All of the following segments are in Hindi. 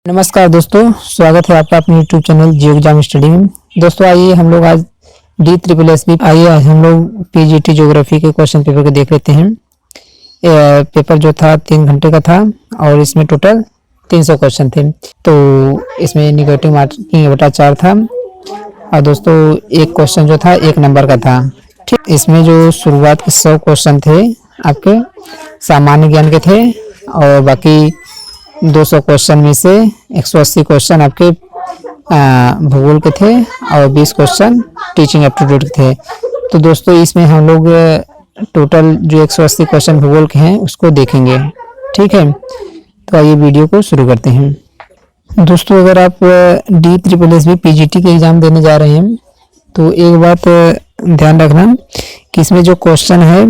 नमस्कार दोस्तों, स्वागत है आपका अपने YouTube चैनल जियो एग्जाम स्टडी में। दोस्तों आइए हम लोग आज DSSB आइए आज हम लोग PGT ज्योग्राफी के क्वेश्चन पेपर को देख लेते हैं। पेपर जो था 3 घंटे का था और इसमें टोटल 300 क्वेश्चन थे। तो इसमें निगेटिव मार्किंग बटा 4 था और दोस्तों एक क्वेश्चन जो था 1 नंबर का था। ठीक, इसमें जो शुरुआत के 100 क्वेश्चन थे आपके सामान्य ज्ञान के थे और बाकी 200 क्वेश्चन में से 180 क्वेश्चन आपके भूगोल के थे और 20 क्वेश्चन टीचिंग एप्टीट्यूड के थे। तो दोस्तों इसमें हम लोग टोटल जो 180 क्वेश्चन भूगोल के हैं उसको देखेंगे। ठीक है, तो आइए वीडियो को शुरू करते हैं। दोस्तों अगर आप DSSB PGT के एग्ज़ाम देने जा रहे हैं तो एक बात ध्यान रखना कि इसमें जो क्वेश्चन है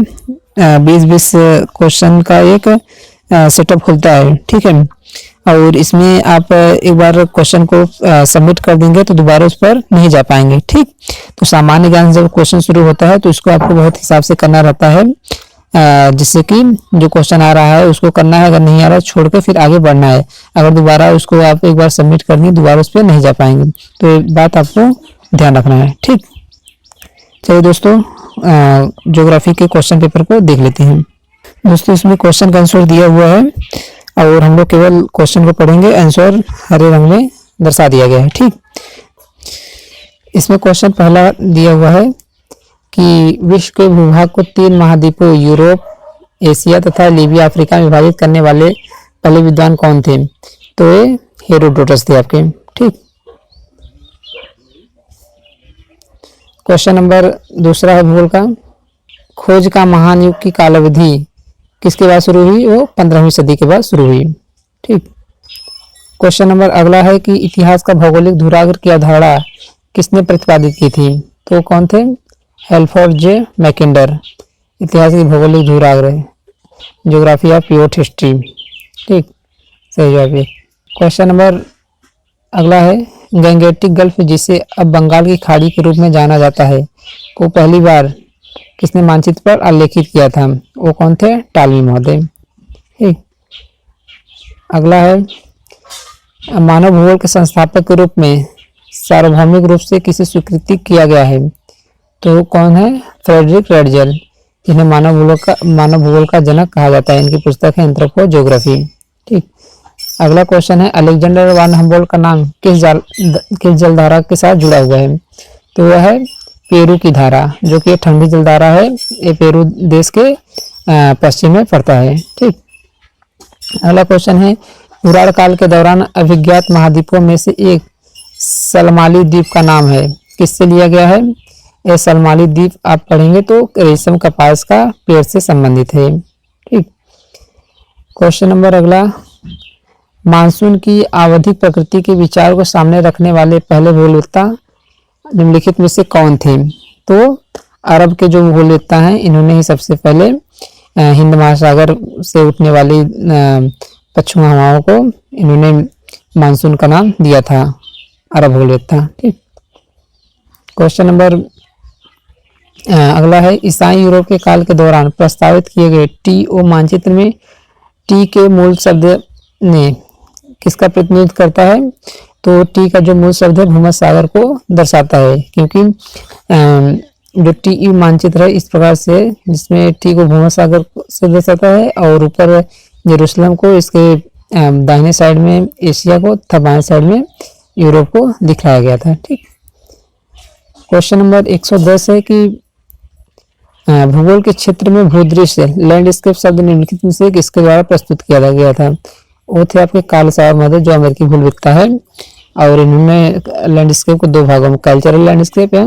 20-20 क्वेश्चन का एक सेटअप खुलता है। ठीक है, और इसमें आप एक बार क्वेश्चन को सबमिट कर देंगे तो दोबारा उस पर नहीं जा पाएंगे। ठीक, तो सामान्य ज्ञान जब क्वेश्चन शुरू होता है तो इसको आपको बहुत हिसाब से करना रहता है, जिससे कि जो क्वेश्चन आ रहा है उसको करना है, अगर नहीं आ रहा है छोड़ के फिर आगे बढ़ना है। अगर दोबारा उसको आप एक बार सबमिट कर दें दोबारा उस पर नहीं जा पाएंगे, तो ये बात आपको ध्यान रखना है। ठीक, चलिए दोस्तों ज्योग्राफी के क्वेश्चन पेपर को देख लेते हैं। दोस्तों इसमें क्वेश्चन का आंसर दिया हुआ है और हम लोग केवल क्वेश्चन को पढ़ेंगे, आंसर हरे रंग में दर्शा दिया गया है। ठीक, इसमें क्वेश्चन पहला दिया हुआ है कि विश्व के भूभाग को 3 महाद्वीपों यूरोप, एशिया तथा लीबिया अफ्रीका में विभाजित करने वाले पहले विद्वान कौन थे? तो ये हेरोडोटस थे आपके। ठीक, क्वेश्चन नंबर दूसरा है भूगोल का, खोज का महान युग की कालावधि किसके बाद शुरू हुई? वो 15वीं सदी के बाद शुरू हुई। ठीक, क्वेश्चन नंबर अगला है कि इतिहास का भौगोलिक धुराग्र की अवधारणा किसने प्रतिपादित की थी? तो कौन थे? एल्फ्रेड जे मैकिंडर। इतिहास की भौगोलिक धुराग्र, ज्योग्राफी ऑफ प्योर हिस्ट्री। ठीक, सही जवाब है। क्वेश्चन नंबर अगला है गंगेटिक गल्फ, जिसे अब बंगाल की खाड़ी के रूप में जाना जाता है, को पहली बार किसने मानचित्र पर आलेखित किया था? वो कौन थे? टालमी महोदय। ठीक, अगला है मानव भूगोल के संस्थापक के रूप में सार्वभौमिक रूप से किसे स्वीकृति किया गया है? तो कौन है? फ्रेडरिक रेडजल, जिन्हें मानव भूगोल का जनक कहा जाता है। इनकी पुस्तक है एंथ्रोपोज्योग्राफी। ठीक, अगला क्वेश्चन है अलेक्जेंडर वान हम्बोल्ट का नाम किस जलधारा के साथ जुड़ा हुआ है? तो वह है पेरू की धारा, जो कि ठंडी जलधारा है। ये पेरू देश के पश्चिम में पड़ता है। ठीक, अगला क्वेश्चन है पुराण काल के दौरान अभिज्ञात महाद्वीपों में से एक सलमाली द्वीप का नाम है, किससे लिया गया है? ये सलमाली द्वीप आप पढ़ेंगे तो रेशम कपास का पेड़ से संबंधित है। ठीक, क्वेश्चन नंबर अगला, मानसून की आवधिक प्रकृति के विचार को सामने रखने वाले पहले भूगोलवेत्ता निम्नलिखित में से कौन थे? तो अरब के जो भूगोलवेत्ता हैं इन्होंने ही सबसे पहले हिंद महासागर से उठने वाली पश्चिमी हवाओं को इन्होंने मानसून का नाम दिया था, अरब भूगोलवेत्ता। ठीक, क्वेश्चन नंबर अगला है ईसाई यूरोप के काल के दौरान प्रस्तावित किए गए TO मानचित्र में टी के मूल शब्द ने किसका प्रतिनिधित्व करता है? तो टी का जो मूल शब्द है भूमध्य सागर को दर्शाता है, क्योंकि जो TE मानचित्र है इस प्रकार से जिसमें टी को भूमध्य सागर से दर्शाता है और ऊपर यरूशलेम को, इसके दाहिने साइड में एशिया को तथा बाएं साइड में यूरोप को दिखाया गया था। ठीक, क्वेश्चन नंबर 110 है कि भूगोल के क्षेत्र में भूदृश्य लैंडस्केप शब्द निम्नलिखित में से किसके द्वारा प्रस्तुत किया गया था? वो थे आपके कार्ल सावर मदर, जो अमेरिकी भूगोलवेत्ता है, और इन्होंने लैंडस्केप को 2 भागों में कल्चरल लैंडस्केप या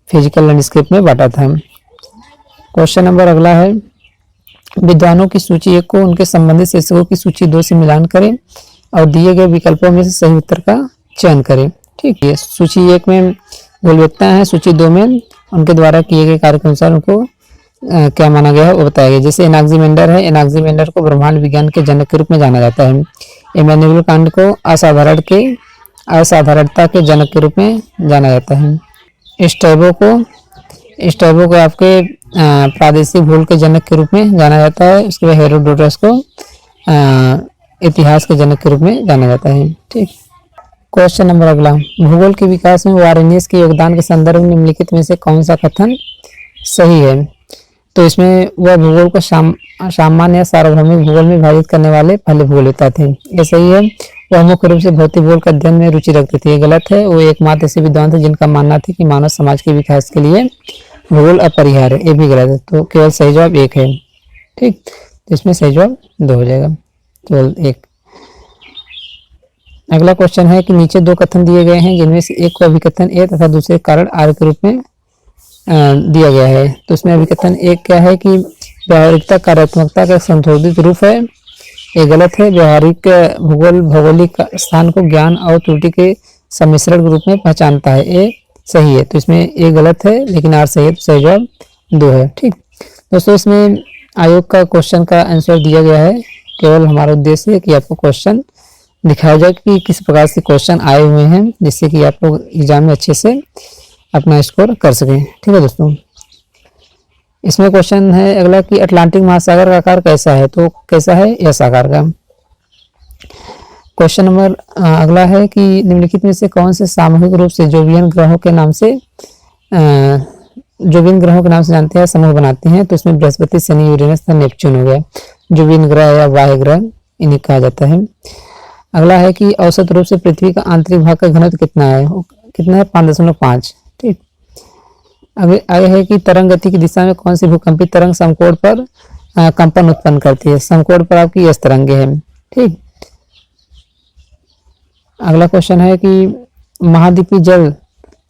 फिजिकल लैंडस्केप में बांटा था। क्वेश्चन नंबर अगला है विद्वानों की सूची 1 को उनके संबंधित शीर्षकों की सूची 2 से मिलान करें और दिए गए विकल्पों में से सही उत्तर का चयन करें। ठीक है, सूची 1 में भूगोलवेत्ता है, सूची 2 में उनके द्वारा किए गए कार्य के अनुसार उनको क्या माना गया है वो बताया गया। जैसे एनाक्सिमेंडर है, एनाक्सिमेंडर को ब्रह्मांड विज्ञान के जनक के रूप में जाना जाता है। इमैनुएल कांट को असाधारणता के जनक के रूप में जाना जाता है। स्ट्रैबो को आपके प्रादेशिक भूगोल के जनक के रूप में जाना जाता है। उसके बाद हेरोडोटस को इतिहास के जनक के रूप में जाना जाता है। ठीक, क्वेश्चन नंबर अगला, भूगोल के विकास में वारेनियस के योगदान के संदर्भ में निम्नलिखित में से कौन सा कथन सही है? तो इसमें वह भूगोल को सामान्य या सार्वभौमिक भूगोल में विभाजित करने वाले पहले भूगोलवेत्ता थे, ये सही है। वह मुख्य रूप से भौतिक भूगोल का अध्ययन में रुचि रखते थे, ये गलत है। वो एकमात्र ऐसे विद्वान थे जिनका मानना था कि मानव समाज के विकास के लिए भूगोल अपरिहार्य है, ये भी गलत है। तो केवल सही जवाब एक है। ठीक, तो इसमें सही जवाब 2 हो जाएगा, केवल 1। अगला क्वेश्चन है कि नीचे 2 कथन दिए गए हैं जिनमें से एक को अभिकथन ए तथा दूसरे कारण आर के रूप में दिया गया है। तो इसमें अभिकथन एक क्या है कि व्यावहारिकता कार्यात्मकता का संशोधित रूप है, ये गलत है। व्यवहारिक भूगोल भौगोलिक स्थान को ज्ञान और त्रुटि के सम्मिश्रण के रूप में पहचानता है, ये सही है। तो इसमें ये गलत है लेकिन आर सही है, तो सही जवाब 2 है। ठीक दोस्तों, इसमें आयोग का क्वेश्चन का आंसर दिया गया है। केवल हमारा उद्देश्य है कि आपको क्वेश्चन दिखाया जाए कि किस प्रकार से क्वेश्चन आए हुए हैं, जिससे कि आप लोग एग्जाम में अच्छे से अपना स्कोर कर सकें। ठीक है दोस्तों, इसमें क्वेश्चन है अगला कि अटलांटिक महासागर का आकार कैसा है? तो कैसा है? एस आकार का। क्वेश्चन नंबर अगला है कि निम्नलिखित में से कौन से सामूहिक रूप से जोवियन ग्रहों के नाम से जानते हैं समूह बनाते हैं? तो इसमें बृहस्पति, शनि, यूरेनस तथा नेपच्यून हो गया। जोवियन ग्रह या बाह्य ग्रह इन्हें कहा जाता है। अगला है कि औसत रूप से पृथ्वी का आंतरिक भाग का घनत्व कितना है? कितना है? 5.5। ठीक, आगे है कि तरंग गति की दिशा में कौन सी भूकंपित तरंग समकोण पर कंपन उत्पन्न करती है? समकोण पर आपकी एस तरंगे हैं। ठीक, अगला क्वेश्चन है कि महाद्वीपीय जल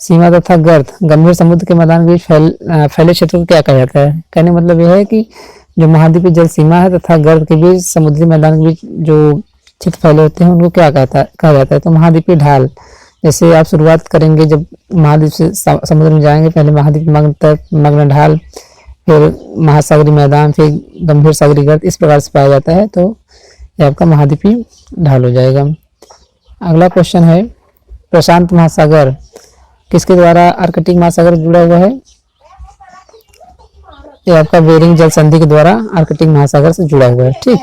सीमा तथा गर्त गंभीर समुद्र के मैदान के बीच फैले क्षेत्र को क्या कहा जाता है? कहने मतलब यह है कि जो महाद्वीपीय जल सीमा है तथा गर्त के बीच समुद्री मैदान के बीच जो क्षेत्र फैले होते हैं उनको क्या कहा जाता है? तो महाद्वीपीय ढाल। जैसे आप शुरुआत करेंगे जब महाद्वीप से समुद्र में जाएंगे, पहले महाद्वीप मग्न ढाल, फिर महासागरीय मैदान, फिर गंभीर सागरीय गर्त, इस प्रकार से पाया जाता है। तो ये आपका महाद्वीपीय ढाल हो जाएगा। अगला क्वेश्चन है प्रशांत महासागर किसके द्वारा आर्कटिक महासागर जुड़ा हुआ है? ये आपका बेरिंग जल संधि के द्वारा आर्कटिक महासागर से जुड़ा हुआ है। ठीक,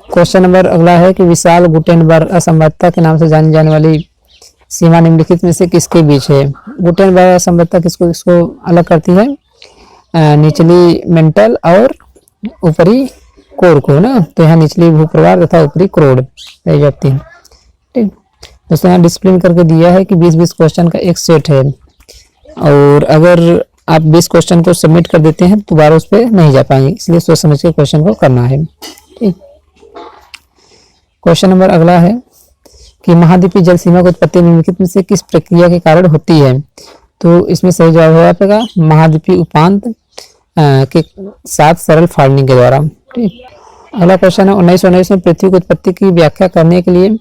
क्वेश्चन नंबर अगला है कि विशाल गुटेनबर्ग असमर्थता के नाम से जानी जाने वाली सीमा निम्नलिखित में से किसके बीच है? गुटेनबर्ग असमर्थता किसको अलग करती है? निचली मेंटल और ऊपरी कोर को ना। तो यहाँ निचली भूप्रवाह तथा ऊपरी क्रोड रह जाती है। ठीक दोस्तों, यहाँ डिसिप्लिन करके दिया है कि 20-20 क्वेश्चन का एक सेट है, और अगर आप 20 क्वेश्चन को सबमिट कर देते हैं तो दोबारा उस पर नहीं जा पाएंगे, इसलिए सोच समझ के क्वेश्चन को करना है। ठीक, क्वेश्चन नंबर अगला है कि महाद्वीपीय जल सीमा की उत्पत्ति निम्नलिखित में से किस प्रक्रिया के कारण होती है? तो इसमें सही जवाब है आपका महाद्वीपीय उपांत के साथ सरल फाड़ने के द्वारा। ठीक, अगला क्वेश्चन है 1919 में पृथ्वी की उत्पत्ति की व्याख्या करने के लिए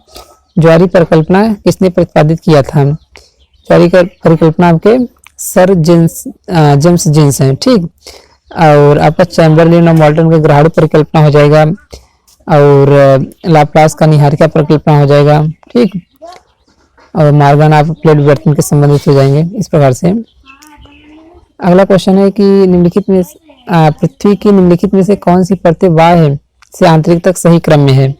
ज्वारीय परिकल्पना किसने प्रतिपादित किया था? ज्वारीय परिकल्पना आपके सर जेम्स जीन्स हैं। ठीक, और आपका चैम्बरलिन और मॉल्टन का ग्राहड़ु परिकल्पना हो जाएगा, और लाप्लास का निहारिका परिकल्पना हो जाएगा। ठीक, और मार्गन आप प्लेट विवर्तन के संबंधित हो जाएंगे इस प्रकार से। अगला क्वेश्चन है कि निम्नलिखित में पृथ्वी की निम्नलिखित में से कौन सी परतें बाह्य से आंतरिक तक सही क्रम में है?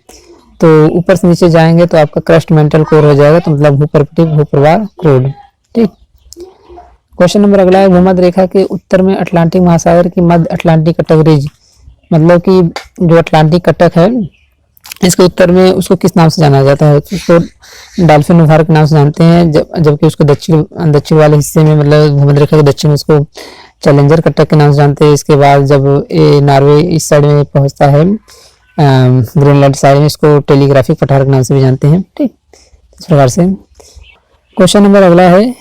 तो ऊपर से नीचे जाएंगे तो आपका क्रस्ट मेंटल कोर हो जाएगा, तो मतलब भूप्रपटी भूप्रवाह क्रोड। ठीक, क्वेश्चन नंबर अगला है भूमध्य रेखा के उत्तर में अटलांटिक महासागर की मध्य अटलांटिक कटक रिज, मतलब कि जो अटलांटिक कटक है इसके उत्तर में उसको किस नाम से जाना जाता है? उसको डॉल्फिन उभार के नाम से जानते हैं, जबकि उसको दक्षिण वाले हिस्से में मतलब भूमध्य रेखा के दक्षिण में उसको चैलेंजर कटक के नाम से जानते हैं। इसके बाद जब ये नॉर्वे इस साइड में पहुंचता है ग्रीनलैंड साइड में, इसको टेलीग्राफिक पठार के नाम से भी जानते हैं। ठीक, इस प्रकार से। क्वेश्चन नंबर अगला है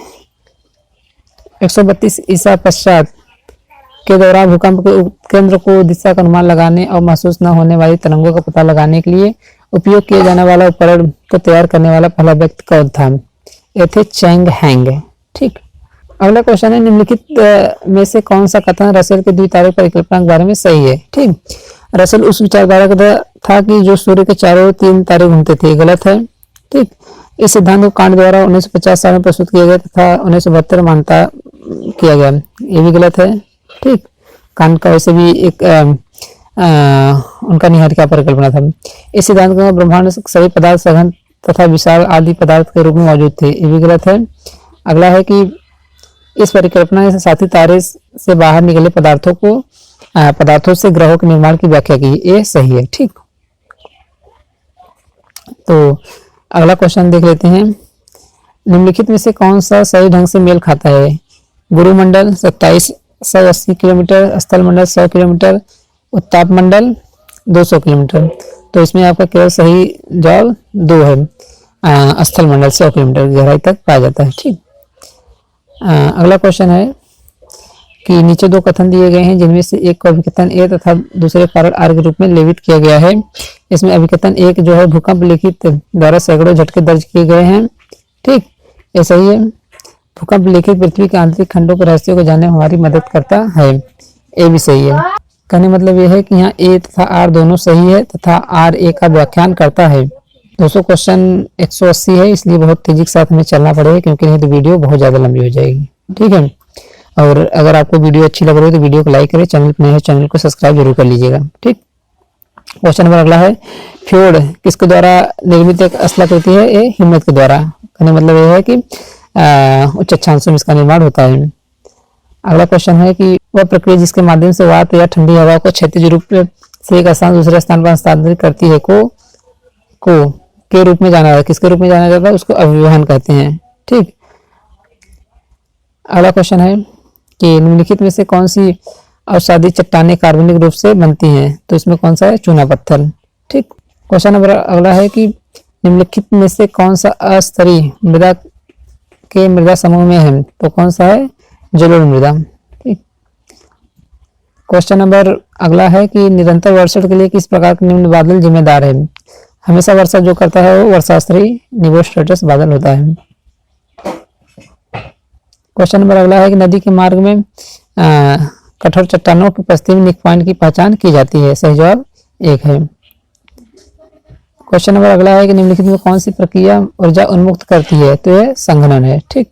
132 ईसा पश्चात के दौरान भूकंप के केंद्र को दिशा का अनुमान लगाने और महसूस न होने वाली तरंगों का पता लगाने के लिए उपयोग किए जाने वाला उपकरण को तैयार करने वाला पहला व्यक्ति कौन था? ये थे चैंग हैंग। ठीक, अगला क्वेश्चन है निम्नलिखित में से कौन सा कथन रसेल के द्वितारक परिकल्पना के बारे में सही है? ठीक, रसेल उस विचारधारा का था कि जो सूर्य के चारों 3 तारे घूमते थे, गलत है। ठीक, इस सिद्धांत को कांट द्वारा 1950 साल में प्रस्तुत किया गया तथा 1972 मान्यता किया गया, ये भी गलत है। ठीक, कांट का वैसे भी एक उनका निहारिका परिकल्पना था। इस सिद्धांत का ब्रह्मांड में सभी पदार्थ सघन तथा विशाल आदि पदार्थ के रूप में मौजूद थे, ये भी गलत है। अगला है कि इस परिकल्पना के साथ ही तारे से बाहर निकले पदार्थों से ग्रहों के निर्माण की व्याख्या की, ये सही है। ठीक, तो अगला क्वेश्चन देख लेते हैं। निम्नलिखित में से कौन सा सही ढंग से मेल खाता है? गुरुमंडल 2780 किलोमीटर, स्थल मंडल 100 किलोमीटर, उत्ताप मंडल 200 किलोमीटर। तो इसमें आपका केवल सही जवाब 2 है। स्थल मंडल 100 किलोमीटर की गहराई तक पाया जाता है। ठीक, अगला क्वेश्चन है कि नीचे 2 कथन दिए गए हैं, जिनमें से एक को अभिकथन ए तथा दूसरे कारण आर के रूप में लेवित किया गया है। इसमें अभिकथन एक जो है, भूकंप लिखित द्वारा सैकड़ों झटके दर्ज किए गए हैं। ठीक, ये सही है। भूकंप लिखित पृथ्वी के आंतरिक खंडों के रहस्यों को जानने में हमारी मदद करता है, ये भी सही है। कहने मतलब यह है कि यहाँ ए तथा आर दोनों सही है तथा आर ए का व्याख्यान करता है। दोस्तों क्वेश्चन 180 है, इसलिए बहुत तेजी के साथ हमें चलना पड़ेगा, क्योंकि नहीं तो वीडियो बहुत ज्यादा लंबी हो जाएगी। ठीक है, और अगर आपको वीडियो अच्छी लग रही है तो वीडियो को लाइक करें, चैनल पर नए हैं चैनल को सब्सक्राइब जरूर कर लीजिएगा। ठीक, क्वेश्चन नंबर अगला है, फ्योर्ड किसके द्वारा निर्मित एक स्थलाकृति है? ये हिम्मत के द्वारा। कहने मतलब यह है कि उच्च अक्षांशों में इसका निर्माण होता है। अगला क्वेश्चन है कि वह प्रक्रिया जिसके माध्यम से वात या ठंडी हवा को क्षैतिज रूप से एक स्थान दूसरे स्थान पर हस्तांतरित करती है को के रूप में जाना है, किसके रूप में जाना जाता है? उसको अभिवहन कहते हैं। ठीक, अगला क्वेश्चन है कि निम्नलिखित में से कौन सी अवसादी चट्टानें कार्बनिक रूप से बनती हैं? तो इसमें कौन सा है? चूना पत्थर। ठीक, क्वेश्चन नंबर अगला है कि निम्नलिखित में से कौन सा अस्तरीय मृदा समूह में है? तो कौन सा है? जलोढ़ मृदा। ठीक, क्वेश्चन नंबर अगला है कि निरंतर वर्षा के लिए किस प्रकार के निम्न बादल जिम्मेदार है? हमेशा वर्षा जो करता है वो वर्षास्तरीय निम्बोस्ट्रेटस बादल होता है। क्वेश्चन नंबर अगला है कि नदी के मार्ग में कठोर चट्टानों की उपस्थिति में निक पॉइंट की पहचान की जाती है। सही जवाब 1 है। क्वेश्चन नंबर अगला है कि निम्नलिखित में कौन सी प्रक्रिया ऊर्जा उन्मुक्त करती है? तो यह संघनन है। ठीक,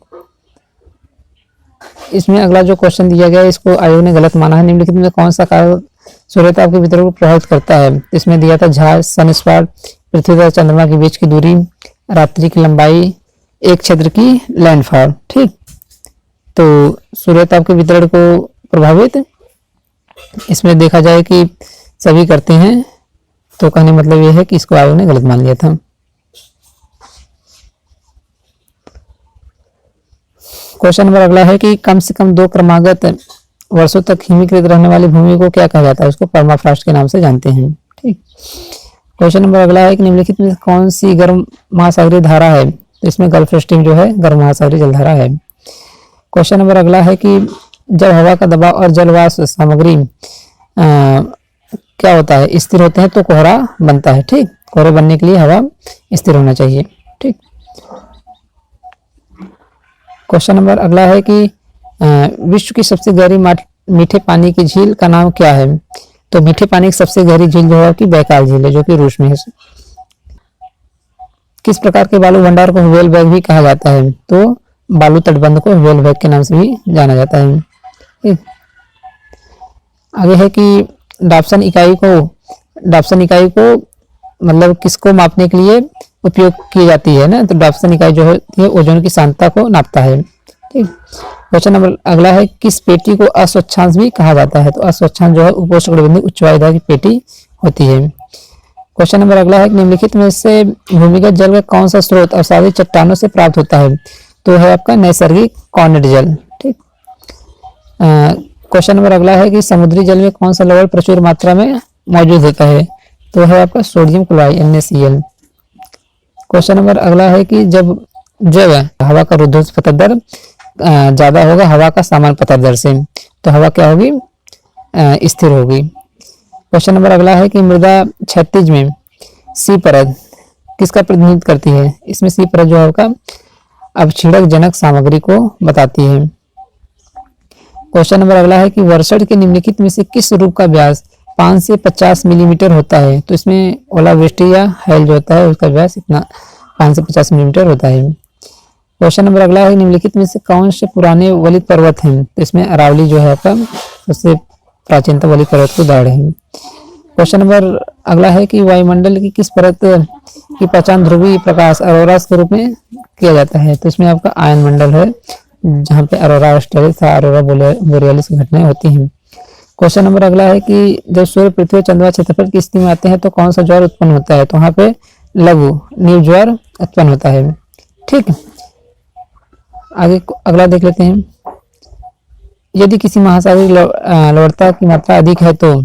इसमें अगला जो क्वेश्चन दिया गया है इसको आयोग ने गलत माना है। निम्नलिखित में कौन सा कारक सूर्यताप के वितरण को प्रभावित करता है? इसमें दिया था झाग, सनस्पॉट, पृथ्वी तथा चंद्रमा के बीच की दूरी, रात्रि की लंबाई, एक क्षेत्र की लैंडफॉल। ठीक, तो सूर्यताप के वितरण को प्रभावित इसमें देखा जाए कि सभी करते हैं, तो कहने मतलब यह है कि इसको आयोग ने गलत मान लिया था। क्वेश्चन नंबर अगला है कि कम से कम 2 क्रमागत वर्षों तक हिमीकृत रहने वाली भूमि को क्या कहा जाता है? उसको पर्माफ्रॉस्ट के नाम से जानते हैं। ठीक, क्वेश्चन नंबर अगला है कि निम्नलिखित में कौन सी गर्म महासागरीय धारा है? तो इसमें गल्फ स्ट्रीम जो है गर्म महासागरीय जलधारा है। क्वेश्चन नंबर अगला है कि जब हवा का दबाव और जलवाष्प सामग्री क्या होता है? स्थिर होते हैं तो कोहरा बनता है। ठीक, कोहरे बनने के लिए हवा स्थिर होना चाहिए। ठीक, क्वेश्चन नंबर अगला है कि विश्व की सबसे गहरी मीठे पानी की झील का नाम क्या है? तो मीठे पानी की सबसे गहरी झील जो है कि बैकाल झील है, जो कि रूस में है। किस प्रकार के बालू भंडार को व्हेल बैग भी कहा जाता है? तो बालू तटबंध को व्हेल बैग के नाम से भी जाना जाता है। आगे है कि डाप्सन इकाई को मतलब किसको मापने के लिए उपयोग की जाती है ना? तो डाप्सन इकाई जो होती है ओजोन की सांद्रता को नापता है। ठीक, क्वेश्चन नंबर अगला है किस पेटी को अस्वच्छांश भी कहा जाता है? तो अस्वच्छांश जो है उपोष्णकटिबंधीय उच्च वायुदाब की पेटी होती है। क्वेश्चन नंबर अगला है निम्नलिखित में से भूमिगत जल का कौन सा स्रोत अवसादी चट्टानों से प्राप्त होता है? तो है आपका नैसर्गिक कॉर्नेट जल। ठीक, क्वेश्चन नंबर अगला है कि समुद्री जल में कौन सा लवण प्रचुर मात्रा में मौजूद होता है? तो है आपका sodium chloride NaCl। Question number अगला है कि जब हवा का रुद्धोष्म पतन दर ज्यादा होगा हवा का सामान्य पतन दर से, तो हवा क्या होगी? स्थिर होगी। क्वेश्चन नंबर अगला है कि मृदा क्षैतिज में सी परत किसका प्रतिनिधित्व करती है? इसमें सी परत जो है आपका अवक्षीणक जनक सामग्री को बताती है। क्वेश्चन नंबर अगला है कि वर्षण के निम्नलिखित में से किस रूप का व्यास 5 से 50 मिलीमीटर होता है? तो इसमें ओलावृष्टि या हैल जो होता है उसका व्यास इतना 5 से 50 मिलीमीटर होता है। क्वेश्चन नंबर अगला है निम्नलिखित में से कौन से पुराने वलित पर्वत हैं? तो इसमें अरावली जो है आपका सबसे प्राचीनतम वलित पर्वत को उदाहरण है। क्वेश्चन नंबर अगला है कि वायुमंडल की किस परत की पहचान ध्रुवीय प्रकाश अरोरा के रूप में किया जाता है? तो इसमें आपका आयन मंडल है, जहाँ पे अरोरा ऑस्ट्रेलिस या अरोरा बोरियालिस की घटनाएं होती हैं। क्वेश्चन नंबर अगला है कि जब सूर्य पृथ्वी और चंद्रमा क्षेत्रफल की स्थिति में आते हैं तो कौन सा ज्वार उत्पन्न होता है? तो वहाँ पे लघु नील ज्वार उत्पन्न होता है। ठीक, आगे अगला देख लेते हैं। यदि किसी महासागरीय लवणता की मात्रा अधिक है तो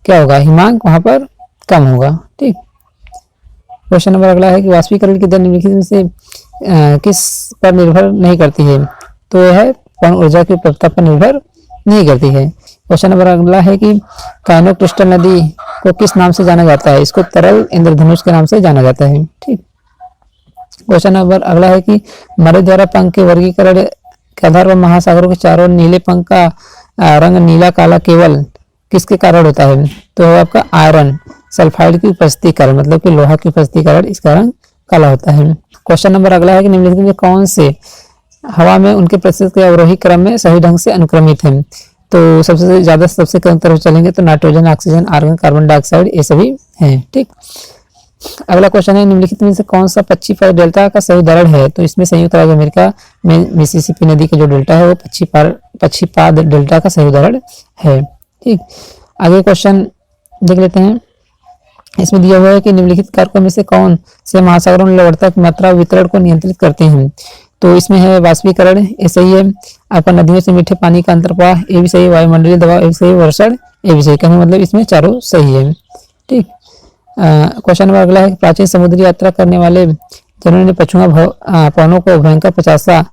क्या होगा? हिमांक वहां पर कम होगा। ठीक, क्वेश्चन नंबर अगला है कि वाष्पीकरण की दर निम्नलिखित में से किस पर निर्भर नहीं करती है? तो यह है पवन ऊर्जा की उपलब्धता पर निर्भर नहीं करती है। क्वेश्चन नंबर अगला है कि काइनो क्रिस्टल नदी को किस नाम से जाना जाता है? इसको तरल इंद्रधनुष के नाम से जाना जाता है। ठीक, क्वेश्चन नंबर अगला है कि मरे द्वारा पंख के वर्गीकरण के आधार पर महासागरों के चारों नीले पंख का रंग नीला काला केवल किसके कारण होता है? तो आपका आयरन सल्फाइड की उपस्थिति के कारण, मतलब कि लोहा की उपस्थिति के कारण इसका रंग काला होता है। क्वेश्चन नंबर अगला है कि निम्नलिखित में कौन से हवा में उनके प्रतिशत के अवरोही क्रम में सही ढंग से अनुक्रमित है? तो सबसे कम तरफ चलेंगे तो nitrogen, oxygen, argon, carbon dioxide ये सभी हैं। ठीक, अगला क्वेश्चन है निम्नलिखित में से कौन सा पश्चिमी डेल्टा का सही उदाहरण है? तो इसमें संयुक्त राज्य अमेरिका में मिसिसिपी नदी का जो डेल्टा है वो पश्चिमी डेल्टा का सही उदाहरण है। ठीक, आगे क्वेश्चन देख लेते हैं। इसमें दिया हुआ है कि निम्नलिखित कारकों में से कौन से महासागरों में लवणता की मात्रा वितरण को नियंत्रित करते हैं? तो इसमें है वाष्पीकरण, ये सही है। आपका नदियों से मीठे पानी का अंतर्प्रवाह, ये भी सही है। वायुमंडलीय दबाव, ये भी सही है। वर्षण, ये भी सही। कहने मतलब इसमें चारों सही है। ठीक, क्वेश्चन नंबर अगला है कि प्राचीन समुद्री यात्रा करने वाले जनों ने पछुआ पवनों को भयंकर पचासा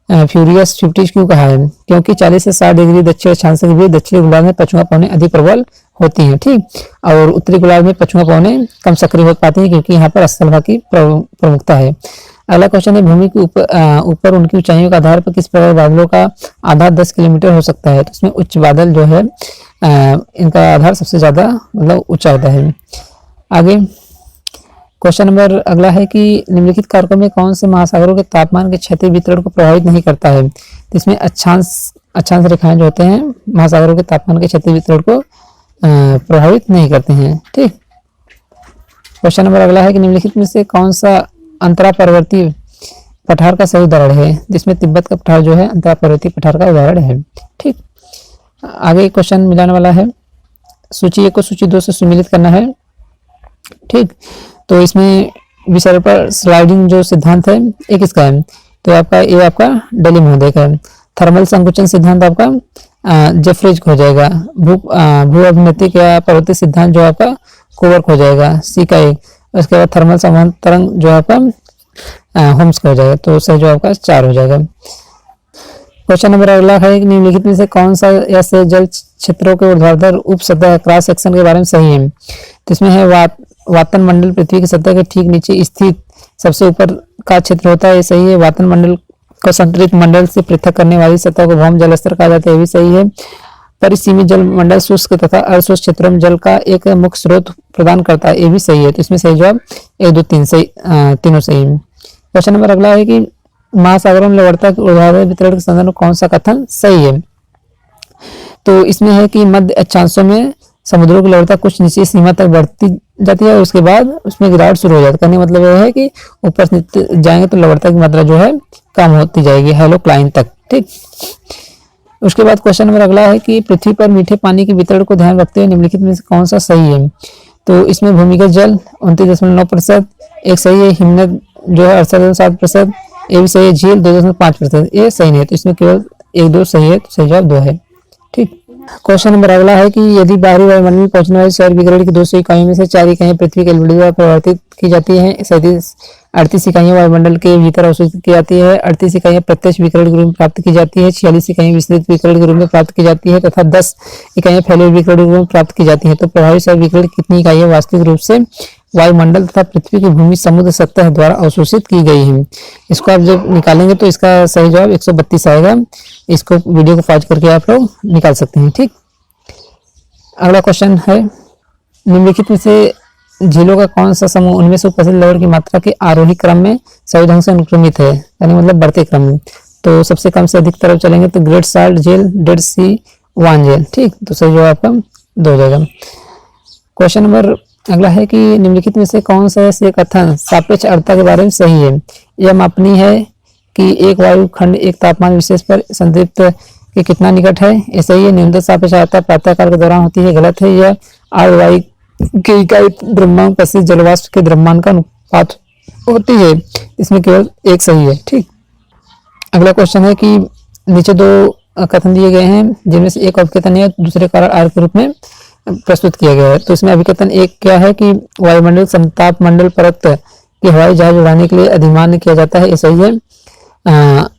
फ्यूरियस 50 क्यों कहा है? क्योंकि 40 से 60 डिग्री दक्षिण अक्षांश के भी दक्षिणी गोलार्ध में पछुआ पवनें अधिक प्रबल होती हैं। ठीक, और उत्तरी गोलार्ध में पछुआ पवनें कम सक्रिय हो पाती हैं क्योंकि यहाँ पर स्थल हवा की प्रमुखता है। अगला क्वेश्चन है भूमि के ऊपर उनकी ऊंचाइयों के आधार पर किस प्रकार बादलों का आधार 10 किलोमीटर हो सकता है? तो इसमें उच्च बादल जो है इनका आधार सबसे ज्यादा मतलब ऊंचा होता है। आगे क्वेश्चन नंबर अगला है कि निम्नलिखित कारकों में कौन से महासागरों के तापमान के क्षैतिज वितरण को प्रभावित नहीं करता है? तो इसमें अक्षांश रेखाएं जो होते हैं महासागरों के तापमान के क्षैतिज वितरण को प्रभावित नहीं करते हैं। ठीक, क्वेश्चन नंबर अगला है कि निम्नलिखित में से कौन सा अंतरा पर्वतीय पठार का सही उदाहरण है? जिसमें तिब्बत का पठार जो है अंतरा पर्वतीय पठार का उदाहरण है। ठीक, आगे क्वेश्चन मिलाने वाला है। सूची 1 को सूची 2 से सुमिलित करना है। ठीक, तो इसमें विषय पर स्लाइडिंग जो सिद्धांत है एक इसका है, तो आपका डेली महोदय का है। थर्मल संकुचन सिद्धांत आपका जेफ्रीज हो जाएगा। भू अभिनतिक या पर्वतीय सिद्धांत जो आपका कोवर्क हो जाएगा, सी का एक। उसके बाद थर्मल संवहन तरंग जो आपका होम्स का हो जाएगा, तो सही जो आपका 4 हो जाएगा। क्वेश्चन नंबर अगला है निम्नलिखित में से कौन सा या से जल क्षेत्रों के ऊर्ध्वाधर उप सतह क्रॉस सेक्शन के बारे में सही है? तो इसमें है वातन मंडल पृथ्वी की सतह के ठीक नीचे स्थित सबसे ऊपर का क्षेत्र होता है, ये सही है। वातन मंडल को संतरित मंडल से पृथक करने वाली सतह को भौम जल स्तर कहा जाता है, ये भी सही है। परिसीमित जल मंडल शुष्क तथा अशुष्क क्षेत्रों में जल का एक मुख्य स्रोत प्रदान करता है, ये भी सही है। तो इसमें सही जवाब 1 2 3 सही, तीनों सही है। क्वेश्चन नंबर अगला है कि महासागरों में लवणता के ऊर्ध्वाधर वितरण के संदर्भ में कौन सा कथन सही है? तो इसमें है कि मध्य अक्षांशों में समुद्रों की लवणता कुछ निश्चित सीमा तक बढ़ती जाती है और उसके बाद उसमें गिरावट शुरू हो जाती है। कहने मतलब यह है कि ऊपर जाएंगे तो लवणता की मात्रा जो है कम होती जाएगी हेलोक्लाइन तक। ठीक, उसके बाद क्वेश्चन नंबर अगला है कि पृथ्वी पर मीठे पानी के वितरण को ध्यान रखते हुए निम्नलिखित में से कौन सा सही है? तो इसमें भूमिगत जल 29.9%, एक सही है। हिमनद जो है 68.7%, ये भी सही है। झील 2.5%, ये सही नहीं है। तो इसमें केवल 1 2 सही है, तो सही जवाब 2 है। ठीक, क्वेश्चन नंबर अगला है कि यदि बाहरी वायुमंडल में पहुंचने वाली सौर विकिरण की 200 इकाइयों में से 4 इकाइयां पृथ्वी के एलईडी द्वारा परिवर्तित की जाती हैं, 38 इकाइयां वायुमंडल के भीतर अवशोषित की जाती है, 38 इकाइयां प्रत्यक्ष विकिरण के रूप में प्राप्त की जाती है, 46 इकाइयां विस्तृत विकिरण के रूप में प्राप्त की जाती है तथा 10 इकाइयां फैले हुए विकिरण के रूप में प्राप्त की जाती है, तो प्रभावी सौर विकिरण कितनी इकाइयां वास्तविक रूप से वायुमंडल तथा पृथ्वी की भूमि समुद्र सतह द्वारा अवशोषित की गई है? इसको आप जब निकालेंगे तो इसका सही जवाब 132 आएगा। इसको वीडियो को पॉज करके आप लोग निकाल सकते हैं। ठीक, अगला क्वेश्चन है निम्नलिखित में से झीलों का कौन सा समूह उनमें से उपस्थित लवण की मात्रा के आरोही क्रम में सही ढंग से अनुक्रमित है, यानी मतलब बढ़ते क्रम में? तो सबसे कम से अधिक तरफ चलेंगे तो ग्रेट साल्ट झील, डेड सी वान झील। ठीक, तो सही जवाब आपका 2 हो जाएगा। क्वेश्चन नंबर अगला है कि निम्नलिखित में से कौन सा ऐसे कथन सापेक्ष अर्थता के बारे में सही है। यह मापनीय है कि एक वायु खंड एक तापमान विशेष पर संतृप्त के कितना निकट है। ये सही है। न्यूनतम सापेक्ष अर्थता प्रातःकाल के दौरान होती है, गलत है। यह आर्द्रवायु की इकाई द्रव्यमान प्रति जलवाष्प के द्रव्यमान का अनुपात होती है। इसमें केवल एक सही है। ठीक। अगला क्वेश्चन है कि नीचे दो कथन दिए गए हैं जिनमें से एक अभिकथन है दूसरे कारण आर के रूप में प्रस्तुत किया गया है। तो इसमें अभिकथन एक क्या है कि वायुमंडल समताप मंडल परत की हवाई जहाज उड़ाने के लिए अधिमान्य किया जाता है। ये सही है।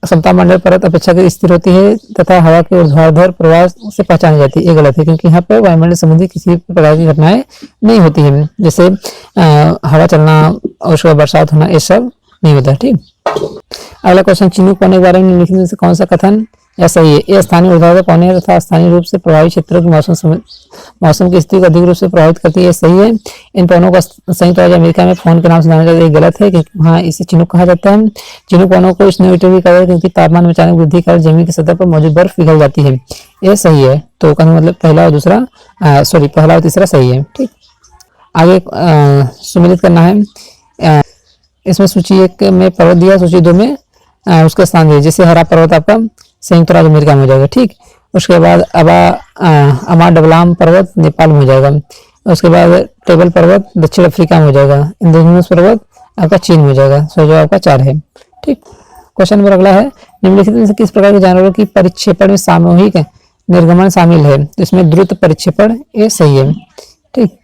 समताप मंडल परत अपेक्षाकृत स्थिर होती है तथा हवा के ऊर्ध्वाधर प्रवाह से पहचानी जाती है। ये गलत है क्योंकि यहाँ पर वायुमंडल संबंधी किसी प्रकार की घटनाएं नहीं होती है, जैसे हवा चलना और उसके बाद बरसात होना, ये सब नहीं होता है। ठीक। अगला क्वेश्चन चिन्हुक पौने के बारे में निम्नलिखित में से कौन सा कथन या सही है। ये स्थानीय ऊर्ध्वाधर पौने तथा स्थानीय रूप से प्रभावित क्षेत्रों की मौसम की स्थिति को अधिक रूप से प्रभावित करती है। सही है। इन पौनों को संयुक्त राज्य अमेरिका में फोन के नाम से जाना जाता है। गलत है क्योंकि वहाँ इसे चिन्हुक कहा जाता है। चिन्हुक पौनों को स्नोमीटर भी कहा जाता है क्योंकि तापमान में अचानक वृद्धि के कारण जमीन की सतह पर मौजूद बर्फ पिघल जाती है। ये सही है। तो कहने मतलब पहला और दूसरा पहला और तीसरा सही है। ठीक। आगे सम्मिलित करना है। इसमें सूची 1 में पर्वत दिया, सूची 2 में उसका स्थान दिया। जैसे हरा पर्वत आपका संयुक्त राज्य अमेरिका में हो जाएगा। ठीक। उसके बाद अमा डबलाम पर्वत नेपाल में हो जाएगा। उसके बाद टेबल पर्वत दक्षिण अफ्रीका में हो जाएगा। इंद्रधनुष पर्वत आपका चीन में हो जाएगा। सो जो आपका 4 है। ठीक। क्वेश्चन नंबर अगला है निम्नलिखित में से किस प्रकार के जानवरों की परिक्षेपण में सामूहिक निर्गमन शामिल है। तो इसमें द्रुत परिक्षेपण ये सही है। ठीक।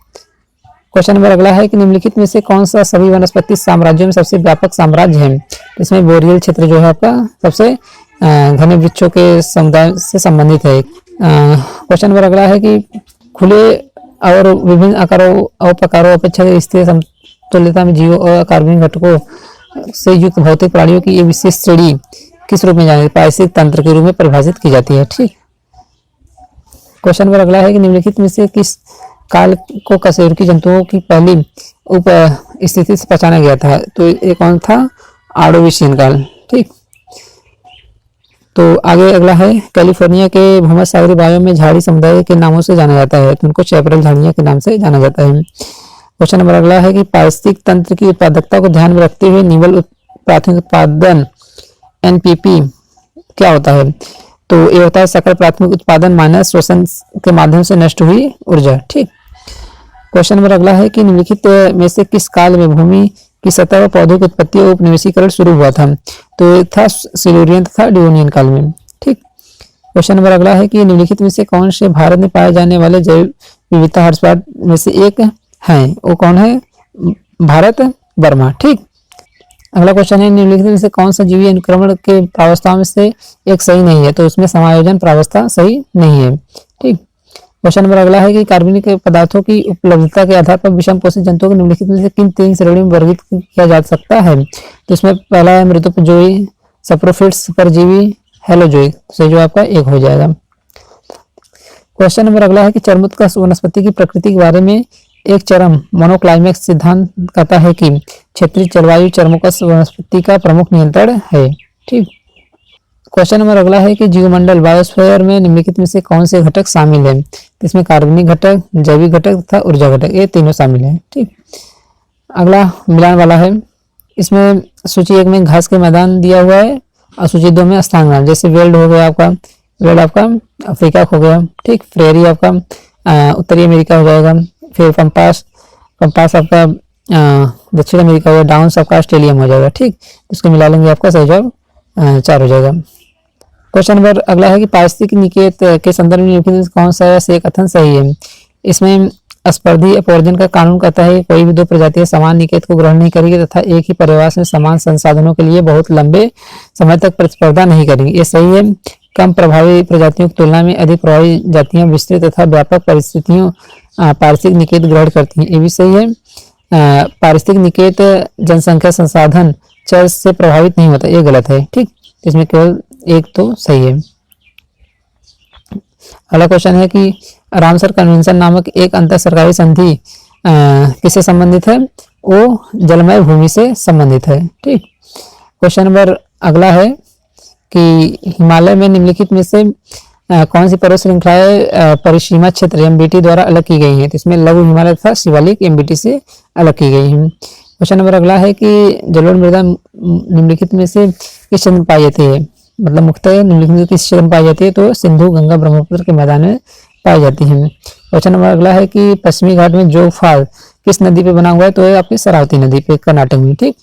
क्वेश्चन नंबर अगला है कि निम्नलिखित में से कौन सा सभी वनस्पति साम्राज्यों में सबसे व्यापक साम्राज्य है। इसमें बोरियल क्षेत्र जो है आपका सबसे घने वृक्षों के समुदाय से संबंधित है। क्वेश्चन नंबर अगला है कि खुले और विभिन्न आकारों और प्रकारों अपेक्षा स्थिर समतुल्यता में जीवों और कार्बनिक घटकों से युक्त भौतिक प्राणियों की ये विशेष श्रेणी किस रूप में जानी पारिस्थितिक तंत्र के रूप में परिभाषित की जाती है। ठीक। क्वेश्चन नंबर अगला है कि निम्नलिखित में से किस काल को कशेरुकी जंतुओं की पहली उप स्थिति से पहचाना गया था। तो ये कौन था? आर्डोविशियन काल। ठीक। तो आगे अगला है कैलिफोर्निया के भूमध्यसागरीय वायु में झाड़ी समुदाय के नामों से जाना जाता है। तो उनको चैपरल झाड़ियां के नाम से जाना जाता है। क्वेश्चन नंबर अगला है कि पारिस्थितिक तंत्र की उत्पादकता को ध्यान में रखते हुए निवल प्राथमिक उत्पादन एनपीपी क्या होता है। तो ये होता है सकल प्राथमिक उत्पादन माइनस शोषण के माध्यम से नष्ट हुई ऊर्जा। ठीक। क्वेश्चन नंबर अगला है कि निम्नलिखित में से किस काल में भूमि की सतह पर पौधों की उत्पत्ति और उपनिवेशीकरण शुरू हुआ था। तो ये था सिल्यूरियन तथा डिवोनियन काल में। ठीक। क्वेश्चन नंबर अगला है कि निम्नलिखित में से कौन से भारत में पाए जाने वाले जैव विविधता हॉटस्पॉट में से एक है। वो कौन है? भारत बर्मा। ठीक। अगला क्वेश्चन है निम्नलिखित में से कौन सा जीवी अनुक्रमण के प्रावस्था में से एक सही नहीं है। तो उसमें समायोजन प्रावस्था सही नहीं है। ठीक। क्वेश्चन नंबर अगला है कि कार्बनिक पदार्थों की उपलब्धता के आधार पर विषम पोषित जंतुओं को निम्नलिखित में से किन 3 श्रेणियों में वर्गीकृत किया जा सकता है। तो इसमें पहला है मृदुपयोगी, सप्रोफिट्स, परजीवी, हेलोजोई। सही जो आपका 1 हो जाएगा। क्वेश्चन नंबर अगला है कि चरमोत्कर्ष वनस्पति की प्रकृति के बारे में एक चरम मोनोक्लाइमेक्स सिद्धांत कहता है कि क्षेत्रीय जलवायु चरमोत्कर्ष वनस्पति का प्रमुख नियंत्रण है। ठीक। क्वेश्चन नंबर अगला है कि जीवमंडल बायोस्फीयर में निम्नलिखित में से कौन से घटक शामिल है। इसमें कार्बनिक घटक, जैविक घटक तथा ऊर्जा घटक ये तीनों शामिल है। ठीक। अगला मिलान वाला है। इसमें सूची 1 में घास के मैदान दिया हुआ है और सूची 2 में स्थान मैदान। जैसे वेल्ड हो गया आपका, वेल्ड आपका अफ्रीका हो गया। ठीक। प्रेरी आपका उत्तरी अमेरिका हो जाएगा। फिर पंपास आपका दक्षिण अमेरिका हो गया। डाउन्स आपका ऑस्ट्रेलिया में हो जाएगा। ठीक। इसको मिला लेंगे आपका सही जवाब 4 हो जाएगा। क्वेश्चन नंबर अगला है कि पारिस्थितिक निकेत के संदर्भ में कौन सा से कथन सही है। इसमें स्पर्धी अपवर्जन का कानून कहता है कोई भी 2 प्रजातियां समान निकेत को ग्रहण नहीं करेगी तथा एक ही परिवास में समान संसाधनों के लिए बहुत लंबे समय तक प्रतिस्पर्धा नहीं करेंगी। ये सही है। कम प्रभावी प्रजातियों की तुलना में अधिक प्रभावी जातियां विस्तृत तथा व्यापक परिस्थितियों पारिस्थितिक निकेत ग्रहण करती हैं। ये भी सही है। पारिस्थितिक निकेत जनसंख्या संसाधन चर से प्रभावित नहीं होता। ये गलत है। ठीक। इसमें केवल 1 तो सही है। अगला क्वेश्चन है कि रामसर कन्वेंशन नामक एक अंतर सरकारी संधि किससे संबंधित है। वो जलमय भूमि से संबंधित है। ठीक। क्वेश्चन नंबर अगला है कि हिमालय में निम्नलिखित में से कौन सी पर्वत श्रृंखलाएं परिसीमा क्षेत्र एमबीटी द्वारा अलग की गई हैं? तो इसमें लघु हिमालय तथा शिवालिक एमबीटी से अलग की गई हैं। क्वेश्चन नंबर अगला है कि जलोढ़ मृदा निम्नलिखित में से किस क्षेत्र में पाई जाती है? मतलब मुख्यतः निम्नलिखित में किस क्षेत्र में पाई जाती है? तो सिंधु गंगा ब्रह्मपुत्र के मैदान में पाई जाती है। क्वेश्चन नंबर अगला है कि पश्चिमी घाट में जोग फाल किस नदी पे बना हुआ है? तो है आपकी शरावती नदी पे, कर्नाटक में। ठीक।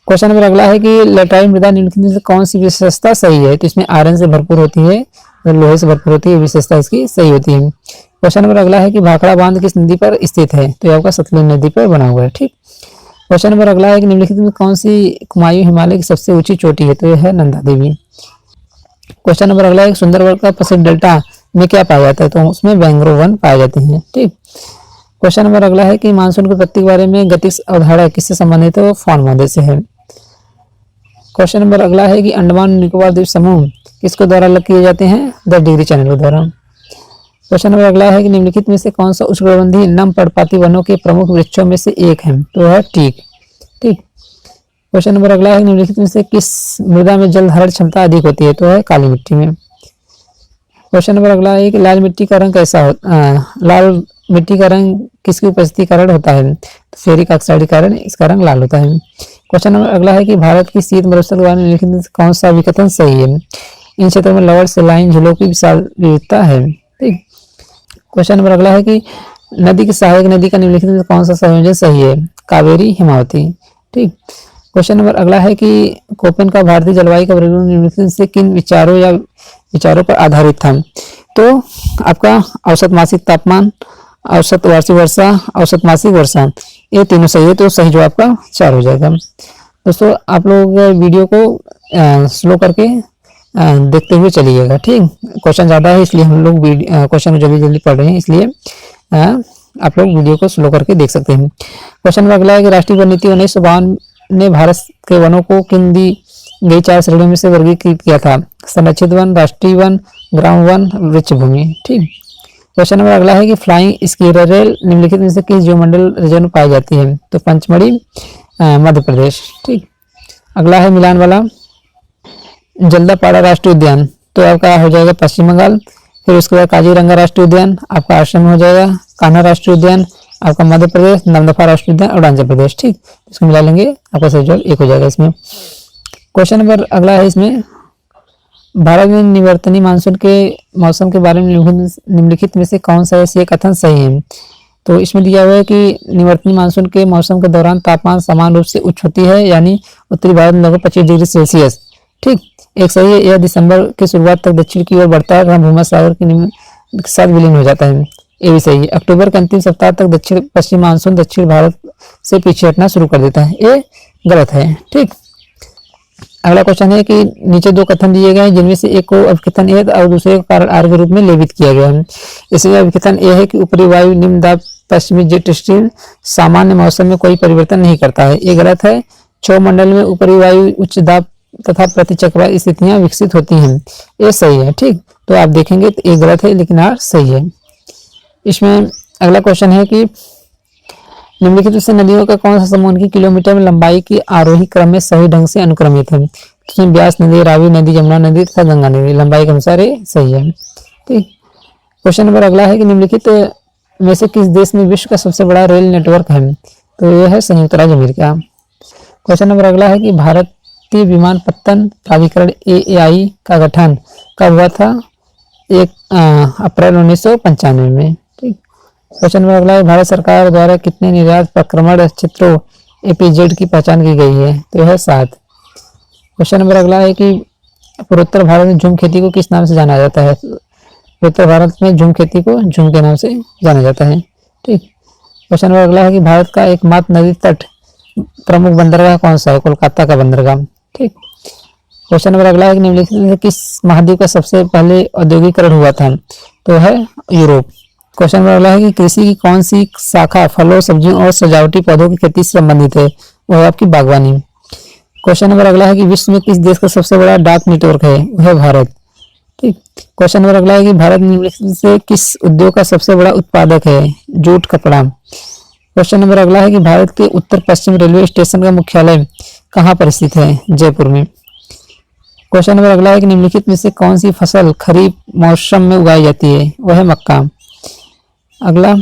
क्वेश्चन नंबर अगला है कि लेटराइट मृदा निम्नलिखित में से कौन सी विशेषता सही है? तो इसमें आयरन से भरपूर होती है, लोहे से भरपूर होती है, विशेषता इसकी सही होती है। क्वेश्चन नंबर अगला है कि भाखड़ा बांध किस नदी पर स्थित है? तो ये आपका सतलुज नदी पर बना हुआ है। ठीक। क्वेश्चन नंबर अगला है कि निम्नलिखित में कौन सी कुमायूं हिमालय की सबसे ऊंची चोटी है? तो यह है नंदा देवी। क्वेश्चन नंबर अगला है सुंदरबन का पश्चिम डेल्टा में क्या पाया जाता है? तो उसमें मैंग्रोव वन पाए जाते हैं। ठीक। क्वेश्चन नंबर अगला है कि मानसून की उत्पत्ति के बारे में गतिक अवधारणा किससे संबंधित है? फॉन मॉडल से है। क्वेश्चन नंबर अगला है कि अंडमान निकोबार द्वीप समूह किसके द्वारा अलग किए जाते हैं? 10 डिग्री चैनल के द्वारा। क्वेश्चन नंबर अगला है कि निम्नलिखित में से कौन सा उष्णकटिबंधीय नम पर्णपाती वनों के प्रमुख वृक्षों में से एक है? तो है टीक। ठीक। क्वेश्चन नंबर अगला है निम्नलिखित में से किस मृदा में जल धारण क्षमता अधिक होती है? तो है काली मिट्टी में। क्वेश्चन नंबर अगला है कि लाल मिट्टी का रंग कैसा लाल मिट्टी का रंग किसकी उपस्थिति के कारण होता है? तो फेरिक ऑक्साइड के कारण इसका रंग लाल होता है। क्वेश्चन नंबर अगला है कि भारत की शीत मरुस्थल के बारे में निम्नलिखित में कौन सा विकथन सही है? इन क्षेत्रों में लवण सेलाइन झीलों की विशाल विविधता है। ठीक। क्वेश्चन नंबर अगला है कि नदी की सहायक नदी का निम्नलिखित में कौन सा संयोजन सही है? कावेरी हिमावती। ठीक। क्वेश्चन नंबर अगला है कि कोपेन का भारतीय जलवायु का वर्गीकरण निम्नलिखित से किन विचारों पर आधारित था? तो आपका औसत मासिक तापमान, औसत वार्षिक वर्षा, औसत मासिक वर्षा, ये तीनों सही है। तो सही जो आपका 4 हो जाएगा। दोस्तों आप लोग वीडियो को स्लो करके देखते हुए चलिएगा। ठीक। क्वेश्चन ज़्यादा है इसलिए हम लोग क्वेश्चन को जल्दी जल्दी पढ़ रहे हैं, इसलिए आप लोग वीडियो को स्लो करके देख सकते हैं। क्वेश्चन में अगला है कि राष्ट्रीय वन नीति 1952 ने भारत के वनों को किन दी गई 4 श्रेणियों में से वर्गीकृत किया था? संरक्षित वन, राष्ट्रीय वन, ग्राम वन, वृक्ष भूमि। ठीक। क्वेश्चन नंबर अगला है कि फ्लाइंग स्क्विरल निम्नलिखित में से किस जीवमंडल रीजन में पाई जाती है? तो पंचमढ़ी मध्य प्रदेश। ठीक। अगला है मिलान वाला जल्दापाड़ा राष्ट्रीय उद्यान, तो आपका हो जाएगा पश्चिम बंगाल। फिर उसके बाद काजीरंगा राष्ट्रीय उद्यान आपका आसाम हो जाएगा। कान्हा राष्ट्रीय उद्यान आपका मध्य प्रदेश। नमदफा राष्ट्रीय उद्यान अरुणाचल प्रदेश। ठीक। इसको मिला लेंगे आपका सही जवाब 1 हो जाएगा इसमें। क्वेश्चन नंबर अगला है इसमें भारत में निवर्तनी मानसून के मौसम के बारे में निम्नलिखित में से कौन सा ऐसी कथन सही है? तो इसमें दिया हुआ है कि निवर्तनी मानसून के मौसम के दौरान तापमान समान रूप से उच्च होती है, यानी उत्तरी भारत में लगभग 25 डिग्री सेल्सियस। ठीक। एक सही है। यह दिसंबर की शुरुआत तक दक्षिण की ओर बढ़ता है, जहाँ भूमध्य सागर के साथ विलीन हो जाता है। ये भी सही है। अक्टूबर के अंतिम सप्ताह तक दक्षिण पश्चिम मानसून दक्षिण भारत से पीछे हटना शुरू कर देता है। ये गलत है। ठीक। अगला क्वेश्चन है कि नीचे 2 कथन दिए गए हैं, जिनमें से एक को अभिकथन ए और दूसरे को कारण आर के रूप में लेवित किया गया है। इसमें अभिकथन ए है कि ऊपरी वायु निम्न दाब पश्चिमी जेट स्ट्रीम सामान्य मौसम में कोई परिवर्तन नहीं करता है। ये गलत है। क्षोभ मंडल में ऊपरी वायु उच्च दाब तथा प्रतिचक्रवात स्थितियां विकसित होती हैं। ये सही है। ठीक। तो आप देखेंगे तो ये गलत है, लेकिन आर सही है। इसमें अगला क्वेश्चन है कि निम्नलिखित से नदियों का कौन सा समूह उनकी किलोमीटर में लंबाई की आरोही क्रम में सही ढंग से अनुक्रमित है? इसमें ब्यास नदी, रावी नदी, यमुना नदी तथा गंगा नदी लंबाई के अनुसार ये सही है। ठीक। क्वेश्चन नंबर अगला है कि निम्नलिखित में से किस देश में विश्व का सबसे बड़ा रेल नेटवर्क है? तो यह है संयुक्त राज्य अमेरिका। क्वेश्चन नंबर अगला है कि भारतीय विमानपत्तन प्राधिकरण AAI का गठन कब हुआ था? 1 अप्रैल 1995 में। ठीक। क्वेश्चन नंबर अगला है भारत सरकार द्वारा कितने निर्यात प्रक्रमण क्षेत्रों APZ की पहचान की गई है? तो यह 7। क्वेश्चन नंबर अगला है कि पूर्वोत्तर भारत में झूम खेती को किस नाम से जाना जाता है? उत्तर भारत में झूम खेती को झूम के नाम से जाना जाता है। ठीक। क्वेश्चन नंबर अगला है कि भारत का एकमात्र नदी तट प्रमुख बंदरगाह कौन सा है? कोलकाता का बंदरगाह। ठीक। क्वेश्चन नंबर अगला है कि निम्नलिखित में किस महाद्वीप का सबसे पहले औद्योगिकरण हुआ था? तो है यूरोप। क्वेश्चन नंबर अगला है कि कृषि की कौन सी शाखा फलों, सब्जियों और सजावटी पौधों की खेती से संबंधित है? वह आपकी बागवानी। क्वेश्चन नंबर अगला है कि विश्व में किस देश का सबसे बड़ा डाक नेटवर्क है? वह भारत। ठीक। क्वेश्चन नंबर अगला है कि भारत निम्नलिखित से किस उद्योग का सबसे बड़ा उत्पादक है? जूट, कपड़ा। क्वेश्चन नंबर अगला है कि भारत के उत्तर पश्चिम रेलवे स्टेशन का मुख्यालय कहाँ पर स्थित है? जयपुर में। क्वेश्चन नंबर अगला है कि निम्नलिखित में से कौन सी फसल खरीफ मौसम में उगाई जाती है, वह है मक्का। अगला,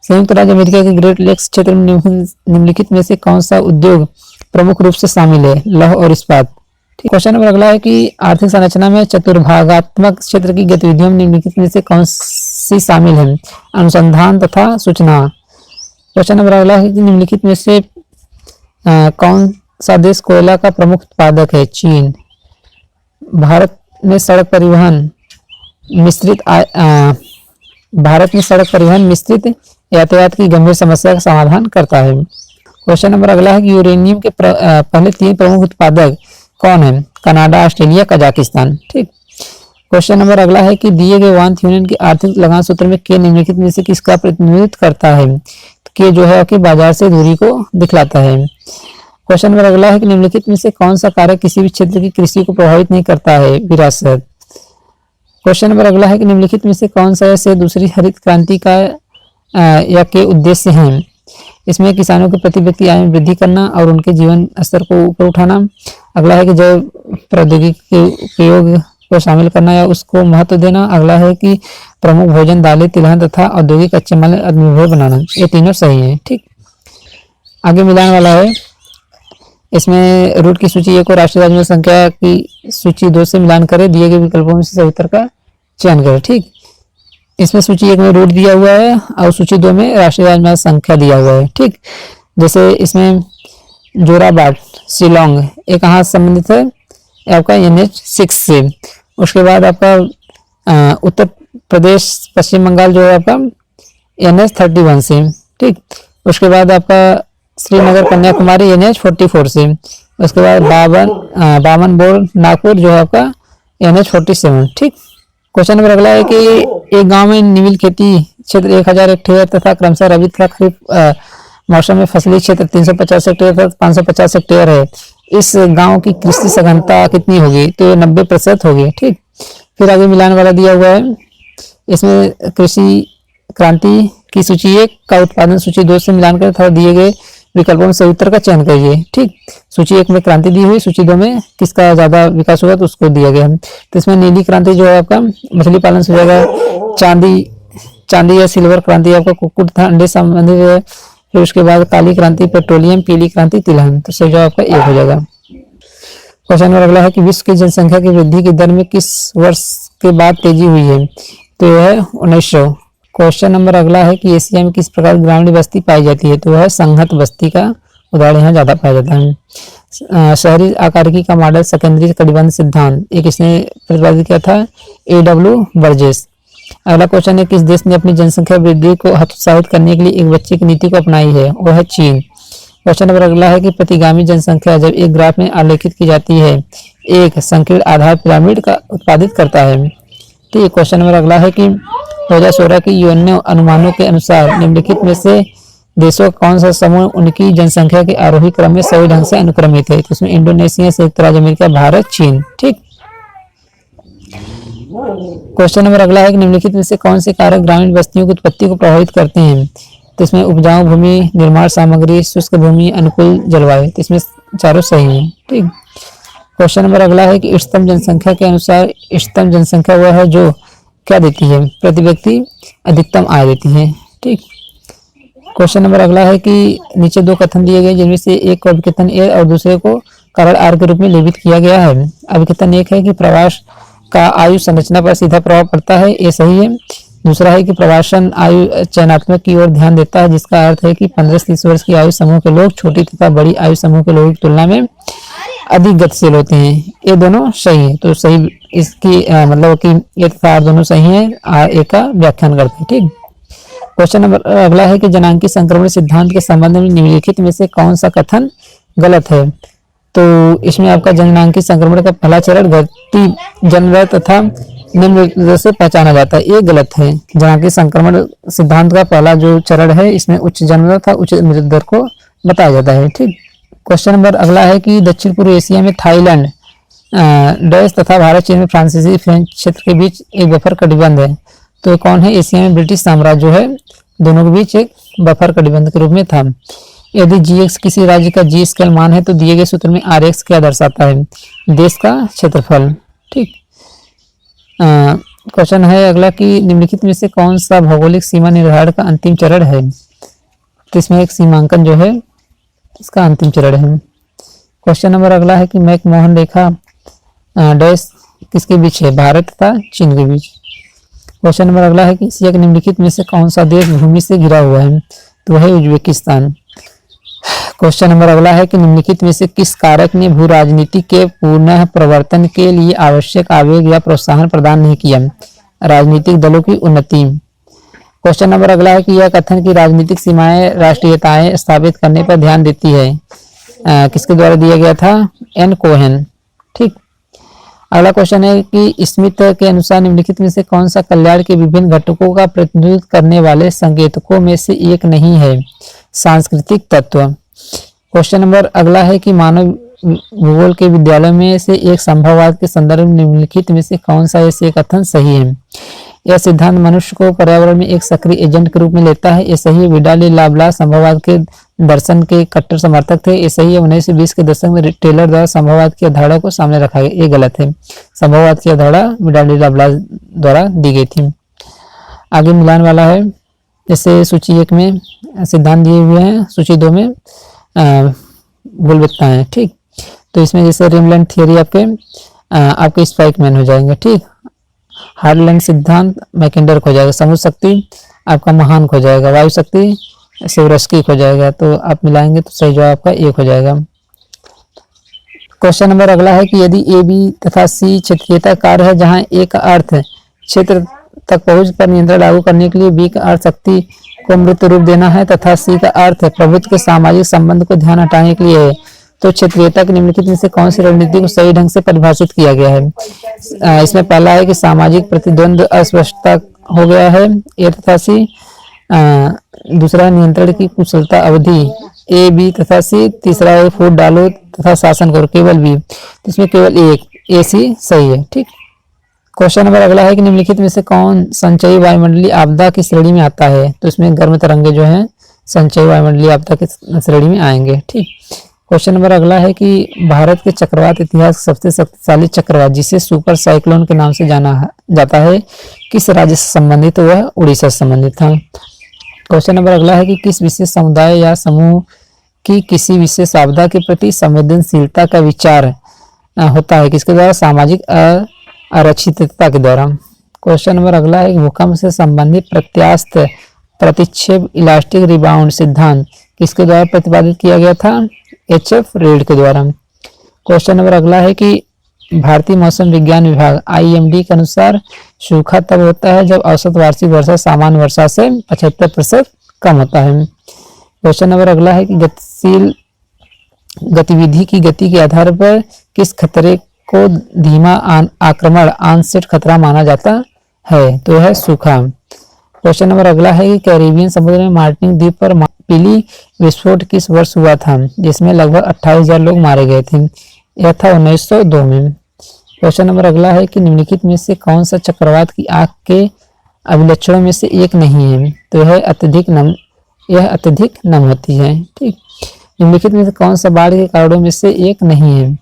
संयुक्त राज्य अमेरिका के ग्रेट लेक्स क्षेत्र में निम्नलिखित में से कौन सा उद्योग प्रमुख रूप से शामिल है, लौह और इस्पात। क्वेश्चन नंबर अगला है कि आर्थिक संरचना में चतुर्भागात्मक क्षेत्र की गतिविधियों में निम्नलिखित में से कौन सी शामिल है, अनुसंधान तथा सूचना। क्वेश्चन नंबर अगला है कि निम्नलिखित में से कौन सा देश कोयला का प्रमुख उत्पादक है, चीन। भारत में सड़क परिवहन मिश्रित यातायात की गंभीर समस्या का समाधान करता है। क्वेश्चन नंबर अगला है कि यूरेनियम के पहले 3 प्रमुख उत्पादक कौन है, कनाडा, ऑस्ट्रेलिया, कजाकिस्तान। ठीक। क्वेश्चन नंबर अगला है कि दिए गए वान थ्योरन के आर्थिक लगान सूत्र में के निम्नलिखित में से किसका प्रतिनिधित्व करता है, के जो है कि बाजार से दूरी को दिखलाता है। क्वेश्चन नंबर अगला है कि निम्नलिखित में से कौन सा कारक किसी भी क्षेत्र की कृषि को प्रभावित नहीं करता है, विरासत। क्वेश्चन नंबर अगला है कि निम्नलिखित में से कौन सा से दूसरी हरित क्रांति का या के उद्देश्य हैं, इसमें किसानों के प्रति व्यक्ति आय में वृद्धि करना और उनके जीवन स्तर को ऊपर उठाना। अगला है कि जैव प्रौद्योगिकी के उपयोग को शामिल करना या उसको महत्व देना। अगला है कि प्रमुख भोजन दालें, तिलहन तथा औद्योगिक कच्चे माल आत्मनिर्भर बनाना। ये तीनों सही हैं। ठीक। आगे मिलान वाला है, इसमें रूट की सूची 1 और राष्ट्रीय राजमार्ग संख्या की सूची 2 से मिलान करें, दिए गए विकल्पों में से सही उत्तर का चयन करें। ठीक। इसमें सूची 1 में रूट दिया हुआ है और सूची 2 में राष्ट्रीय राजमार्ग संख्या दिया हुआ है। ठीक। जैसे इसमें जोराबाट, शिलोंग ये कहाँ संबंधित है, आपका NH6 से। उसके बाद आपका उत्तर प्रदेश पश्चिम बंगाल जो है आपका NH31 से। ठीक। उसके बाद आपका श्रीनगर कन्याकुमारी NH44 से। उसके बाद बामन बोर्ड नागपुर जो है आपका NH47। ठीक। क्वेश्चन नंबर अगला है कि एक गांव में निविल खेती क्षेत्र 1000 हेक्टेयर तथा क्रमशः रबी तथा खरीफ मौसम में फसली क्षेत्र 350 हेक्टेयर तथा 550 हेक्टेयर है। इस गांव की कृषि सघनता कितनी होगी, तो 90% होगी। ठीक। फिर आगे मिलान वाला दिया हुआ है, इसमें कृषि क्रांति की सूची 1 का उत्पादन सूची 2 से मिलान कर तथा दिए गए विकल्पों में सही उत्तर का चयन करिए। ठीक। सूची 1 में क्रांति दी हुई, सूची 2 में किसका ज्यादा विकास हुआ तो उसको दिया गया। तो इसमें नीली क्रांति जो है आपका मछली पालन से हो जाएगा, चांदी या सिल्वर क्रांति आपका कुक्कुट तथा अंडे संबंधित है। फिर उसके बाद काली क्रांति पेट्रोलियम, पीली क्रांति तिलहन। तो सही जवाब आपका 1 हो जाएगा। क्वेश्चन नंबर अगला है कि विश्व की जनसंख्या की वृद्धि की दर में किस वर्ष के बाद तेजी हुई है, तो यह है 1900। क्वेश्चन नंबर अगला है कि एशिया में किस प्रकार ग्रामीण बस्ती पाई जाती है, तो वह संहत बस्ती का उदाहरण यहाँ ज्यादा पाया जाता है। शहरी आकारिकी का मॉडल सेकेंडरी कटिबंध सिद्धांत, एक इसने प्रतिपादित किया था A.W. बर्जेस। अगला क्वेश्चन है किस देश ने अपनी जनसंख्या वृद्धि को हतोत्साहित करने के लिए एक बच्चे की नीति को अपनाई है, वो है चीन। क्वेश्चन नंबर अगला है कि प्रतिगामी जनसंख्या जब एक ग्राफ में आलेखित की जाती है एक संकीर्ण आधार पिरामिड का उत्पादित करता है। ठीक। क्वेश्चन नंबर अगला है कि 2016 की यूएनओ अनुमानों के अनुसार निम्नलिखित में से देशों का कौन सा समूह उनकी जनसंख्या के आरोही क्रम में सही ढंग से अनुक्रमित है, तो इसमें इंडोनेशिया, संयुक्त राज्य अमेरिका, भारत, चीन। ठीक। क्वेश्चन नंबर अगला है कि निम्नलिखित में से कौन से कारक ग्रामीण बस्तियों की उत्पत्ति को प्रभावित करते हैं, तो इसमें उपजाऊ भूमि, निर्माण सामग्री, शुष्क भूमि, अनुकूल जलवायु। तो इसमें चारों सही हैं। ठीक। क्वेश्चन नंबर अगला है कि इष्टतम जनसंख्या के अनुसार इष्टतम जनसंख्या वह है जो क्या देती है, प्रति व्यक्ति अधिकतम आय देती है। ठीक। क्वेश्चन नंबर अगला है कि नीचे 2 कथन दिए गए जिनमें से एक को अभिकथन ए और दूसरे को कारण आर के रूप में लेबित किया गया है। अभिकथन 1 है कि प्रवास का आयु संरचना पर सीधा प्रभाव पड़ता है, ये सही है। दूसरा है कि प्रवासन आयु चयनात्मक की ओर ध्यान देता है, जिसका अर्थ है कि 15 से 30 वर्ष की आयु समूह के लोग छोटी तथा बड़ी आयु समूह के लोगों की तुलना में अधिक गतिशील होते हैं। ये दोनों सही है। तो सही इसकी मतलब कि ये तथा दोनों सही है, A का व्याख्यान करते हैं। ठीक। क्वेश्चन नंबर अगला है कि जनांकी संक्रमण सिद्धांत के संबंध में निम्नलिखित में से कौन सा कथन गलत है, तो इसमें आपका जनांकी संक्रमण का पहला चरण घटती जन्म दर तथा निम्न से पहचाना जाता है, ये गलत है। जनांकी संक्रमण सिद्धांत का पहला जो चरण है इसमें उच्च जन्म दर तथा उच्च मृत्यु दर को बताया जाता है। ठीक। क्वेश्चन नंबर अगला है कि दक्षिण पूर्व एशिया में थाईलैंड देश तथा भारत, चीन में फ्रांसीसी फ्रेंच क्षेत्र के बीच एक बफर कटिबंध है, तो कौन है, एशिया में ब्रिटिश साम्राज्य जो है दोनों के बीच एक बफर कटिबंध के रूप में था। यदि gx किसी राज्य का जी स्केल मान है तो दिए गए सूत्र में rx क्या दर्शाता है? देश का क्षेत्रफल। ठीक। क्वेश्चन है अगला कि निम्नलिखित में से कौन सा भौगोलिक सीमा निर्धारण का अंतिम चरण है? तो इसमें एक सीमांकन जो है इसका अंतिम चरण है। क्वेश्चन नंबर अगला है कि मैकमोहन रेखा डैश किसके बीच है? भारत तथा चीन के बीच। क्वेश्चन नंबर अगला है कि इस निम्नलिखित में से कौन सा देश भूमि से घिरा हुआ है? तो वह है उज्बेकिस्तान। क्वेश्चन नंबर अगला है कि निम्नलिखित में से किस कारक ने भू राजनीति के पुनः प्रवर्तन के लिए आवश्यक आवेग या प्रोत्साहन प्रदान नहीं किया? राजनीतिक दलों की उन्नति। क्वेश्चन नंबर अगला है कि यह कथन की राजनीतिक सीमाएं राष्ट्रीयताएं स्थापित करने पर ध्यान देती है किसके द्वारा दिया गया था? N Cohen. ठीक। अगला क्वेश्चन है कि स्मिथ के अनुसार निम्नलिखित में से कौन सा कल्याण के विभिन्न घटकों का प्रतिनिधित्व करने वाले संकेतकों में से एक नहीं है? सांस्कृतिक तत्व। क्वेश्चन नंबर अगला है कि मानव भूगोल के विद्यालय में से एक संभववाद के संदर्भ में निम्नलिखित में से कौन सा ऐसे कथन सही है? यह सिद्धांत मनुष्य को पर्यावरण में एक सक्रिय एजेंट के रूप में लेता है। ये सही है। विडाली लाब्लास संभववाद के दर्शन के कट्टर समर्थक थे। ये सही है। 1920 के दशक में टेलर द्वारा संभववाद की अवधारणा को सामने रखा गया। ये गलत है। संभववाद की अवधारणा विडाली लाब्लास द्वारा दी गई थी। आगे मिलान वाला है। जैसे सूची 1 में सिद्धांत दिए हुए हैं, सूची 2 में बुलविकता है। ठीक। तो इसमें जैसे रिमलैंड थियरी आपके स्पाइकमैन हो जाएंगे। ठीक। हार्डलैंड सिद्धांत मैकेंडर हो जाएगा। समुद्र शक्ति आपका महान हो जाएगा। वायु शक्ति सेवरस्की हो जाएगा। तो आप मिलाएंगे तो सही जवाब आपका 1 हो जाएगा। क्वेश्चन नंबर अगला है कि यदि ए बी तथा सी क्षेत्रीयता कार्य है जहां ए का अर्थ क्षेत्र तक पहुंच पर नियंत्रण लागू करने के लिए, बी का अर्थ शक्ति को मृत रूप देना है तथा सी का अर्थ प्रभुत्व के सामाजिक संबंध को ध्यान हटाने के लिए है, तो क्षेत्रीयता के निम्नलिखित में से कौन सी रणनीति को सही ढंग से परिभाषित किया गया है? इसमें पहला है कि सामाजिक प्रतिद्वंद अस्पष्टता हो गया है, ए तथा सी। दूसरा नियंत्रण की कुशलता अवधि, ए बी तथा सी। तीसरा है फूट डालो तथा शासन करो, केवल बी। तो इसमें केवल एक, ए सी सही है। ठीक। क्वेश्चन नंबर अगला है कि निम्नलिखित में से कौन संचयी वायुमंडलीय आपदा की श्रेणी में आता है? तो इसमें गर्म तरंगे जो है संचयी वायुमंडलीय आपदा की श्रेणी में आएंगे। ठीक। क्वेश्चन नंबर अगला है कि भारत के चक्रवात इतिहास सबसे शक्तिशाली चक्रवात जिसे सुपर साइक्लोन के नाम से जाना जाता है किस राज्य से संबंधित? तो वह उड़ीसा से संबंधित था। क्वेश्चन नंबर अगला है कि किस विशेष समुदाय या समूह की किसी विशेष आपदा के प्रति संवेदनशीलता का विचार होता है? किसके द्वारा? सामाजिक आरक्षितता के द्वारा। क्वेश्चन नंबर अगला है कि भूकंप से संबंधित प्रत्यास्थ प्रतिक्षेप इलास्टिक रिबाउंड सिद्धांत किसके द्वारा प्रतिपादित किया गया था? एच.एफ. रेड के द्वारा। क्वेश्चन नंबर अगला है कि भारतीय मौसम विज्ञान विभाग IMD के अनुसार सूखा तब होता है जब औसत वार्षिक वर्षा सामान्य वर्षा से 75% कम होता है। क्वेश्चन नंबर अगला है कि गतिशील गतिविधि की गति के आधार पर किस खतरे को धीमा आक्रमण ऑनसेट खतरा माना जाता है? तो यह सूखा। क्वेश्चन नंबर अगला है कि कैरिबियन समुद्र में मार्टिनिक द्वीप पर पीली विस्फोट किस वर्ष हुआ था जिसमें लगभग 28,000 लोग मारे गए थे? यह था 1902 में। क्वेश्चन नंबर अगला है कि निम्नलिखित में से कौन सा चक्रवात की आग के अभिलक्षणों में से एक नहीं है? तो यह अत्यधिक नम होती है। ठीक। निम्नलिखित में से कौन सा बाढ़ के कारणों में से एक नहीं है?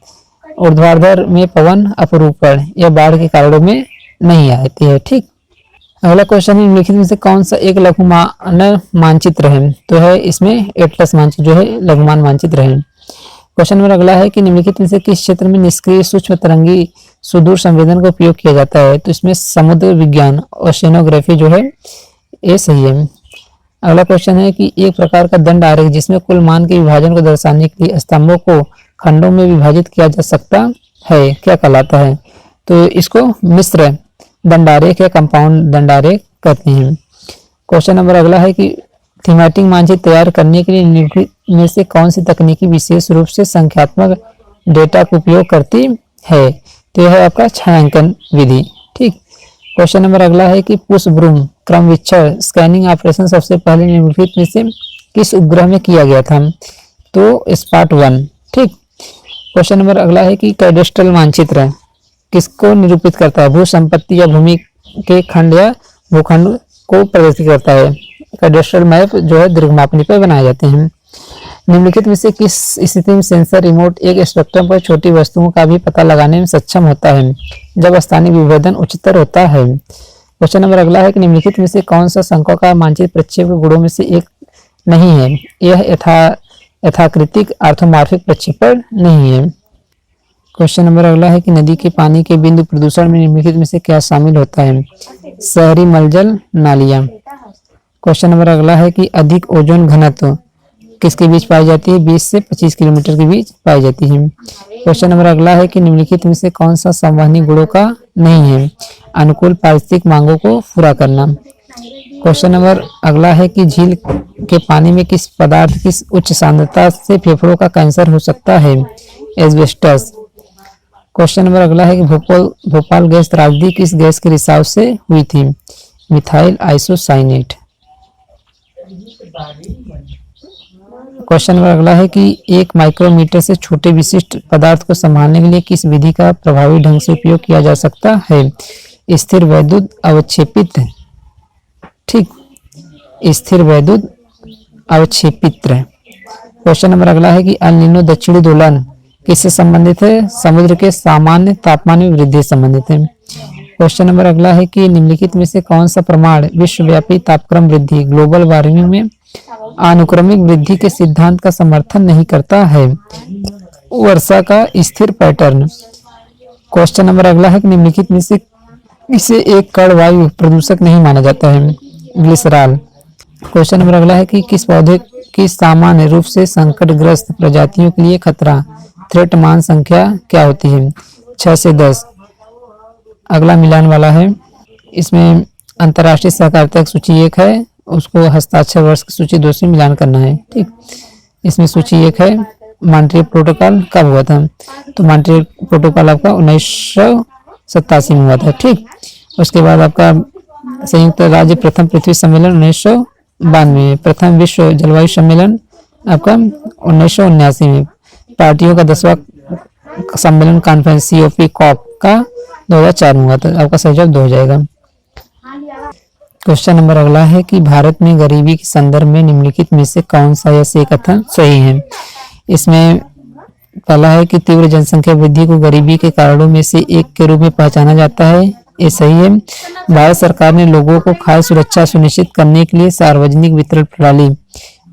ऊर्ध्वाधर में पवन अपरूपण, यह बाढ़ के कारणों में नहीं आती है। ठीक। अगला क्वेश्चन है निम्नलिखित में से कौन सा एक लघुमान मानचित्र है? तो है इसमें एटलस मानचित्र जो है लघुमान मानचित्र है। क्वेश्चन नंबर अगला है कि निम्नलिखित में से किस क्षेत्र में निष्क्रिय सूक्ष्म तरंगी सुदूर संवेदन का उपयोग किया जाता है? तो इसमें समुद्र विज्ञान ओशिनोग्राफी जो है ये सही है। अगला क्वेश्चन है कि एक प्रकार का दंड आरेख जिसमें कुल मान के विभाजन को दर्शाने के लिए स्तंभों को खंडों में विभाजित किया जा सकता है क्या कहलाता है? तो इसको मिश्र दंडारेख या कंपाउंड दंडारेख कहते हैं। क्वेश्चन नंबर अगला है कि थीमेटिक मानचित्र तैयार करने के लिए निम्नलिखित में से कौन सी तकनीकी विशेष रूप से संख्यात्मक डेटा का उपयोग करती है? तो यह है आपका छायांकन विधि। ठीक। क्वेश्चन नंबर अगला है कि पुष्पभ्रूम क्रमविच्छेद स्कैनिंग ऑपरेशन सबसे पहले निम्नलिखित में से किस उपग्रह में किया गया था? तो स्पार्ट-1। ठीक। क्वेश्चन नंबर अगला है कि कैडेस्ट्रल मानचित्र किसको निरूपित करता है? भू संपत्ति या भूमि के खंड या भूखंड को प्रदर्शित करता है। कैडेस्ट्रल मैप जो है दीर्घमापनी पर बनाए जाते हैं। निम्नलिखित में से किस स्थिति में सेंसर रिमोट एक स्पेक्ट्रम पर छोटी वस्तुओं का भी पता लगाने में सक्षम होता है? जब स्थानीय विभेदन उच्चतर होता है। क्वेश्चन नंबर अगला है कि निम्नलिखित में से कौन सा शंकों का मानचित्र प्रक्षेप के गुणों में से एक नहीं है? यह यथाकृतिक आर्थोमॉर्फिक प्रक्षेपण नहीं है। क्वेश्चन नंबर अगला है कि नदी के पानी के बिंदु प्रदूषण में निम्नलिखित में से क्या शामिल होता है? शहरी मलजल नालियां। क्वेश्चन नंबर अगला है कि अधिक ओजोन घनत्व किसके बीच पाई जाती है? 20 से 25 किलोमीटर के बीच पाई जाती है। क्वेश्चन नंबर अगला है कि निम्नलिखित में से कौन सा संवहनी गुणों का नहीं है? अनुकूल पारिस्थितिक मांगों को पूरा करना। क्वेश्चन नंबर अगला है कि झील के पानी में किस पदार्थ की उच्च सांद्रता से फेफड़ों का कैंसर हो सकता है? एस्बेस्टस। क्वेश्चन नंबर अगला है कि भोपाल गैस त्रासदी किस गैस के रिसाव से हुई थी? Methyl isocyanate. क्वेश्चन नंबर अगला है कि 1 माइक्रोमीटर से छोटे विशिष्ट पदार्थ को संभालने के लिए किस विधि का प्रभावी ढंग से उपयोग किया जा सकता है? स्थिर वैद्युत अवक्षेपित। ठीक, स्थिर वैद्युत अवक्षेपित। क्वेश्चन नंबर अगला है कि अल नीनो दक्षिणी दोलन किससे संबंधित है? समुद्र के सामान्य तापमान में वृद्धि से संबंधित है। क्वेश्चन नंबर अगला है कि निम्नलिखित में से कौन सा प्रमाण विश्वव्यापी तापक्रम वृद्धि ग्लोबल वार्मिंग में अनुक्रमिक वृद्धि के सिद्धांत का समर्थन नहीं करता है? वर्षा का स्थिर पैटर्न। क्वेश्चन नंबर अगला है कि निम्नलिखित में से इसे एक कण वायु प्रदूषक नहीं माना जाता है? ग्लिसरॉल। क्वेश्चन नंबर अगला है कि किस पौधे की सामान्य रूप से संकटग्रस्त प्रजातियों के लिए खतरा थ्रेट मान संख्या क्या होती है? 6 से 10। अगला मिलान वाला है, इसमें अंतर्राष्ट्रीय सहकारिता की सूची 1 है, उसको हस्ताक्षर वर्ष की सूची 2 से मिलान करना है। ठीक, इसमें सूची 1 है मॉन्ट्रियल प्रोटोकॉल कब हुआ था? तो मॉन्ट्रियल प्रोटोकॉल आपका 1987 में हुआ था। ठीक, उसके बाद आपका संयुक्त राज्य प्रथम पृथ्वी सम्मेलन 1992 में, प्रथम विश्व जलवायु सम्मेलन आपका 1979 में, पार्टियों का 10वां सम्मेलन कॉन्फ्रेंस COP कॉप का 2004 में हुआ था। आपका सही जवाब 2 हो जाएगा। क्वेश्चन नंबर अगला है कि भारत में गरीबी के संदर्भ में निम्नलिखित में से कौन सा या से कथन सही है? इसमें पहला है कि तीव्र जनसंख्या वृद्धि को गरीबी के कारणों में से एक के रूप में पहचाना जाता है, ये सही है। भारत सरकार ने लोगों को खाद्य सुरक्षा सुनिश्चित करने के लिए सार्वजनिक वितरण प्रणाली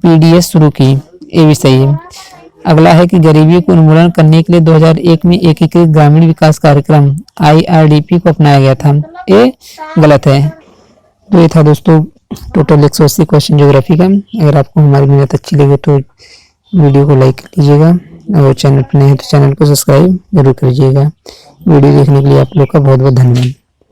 PDS शुरू की, ये भी सही है। अगला है कि गरीबी को उन्मूलन करने के लिए 2001 में एकीकृत ग्रामीण विकास कार्यक्रम IRDP को अपनाया गया था, ये गलत है। तो ये था दोस्तों टोटल 180 क्वेश्चन ज्योग्राफी का। अगर आपको हमारी मेहनत अच्छी लगे तो वीडियो को लाइक कीजिएगा और चैनल पर नए हैं तो चैनल को सब्सक्राइब जरूर कीजिएगा। वीडियो देखने के लिए आप लोग का बहुत बहुत धन्यवाद।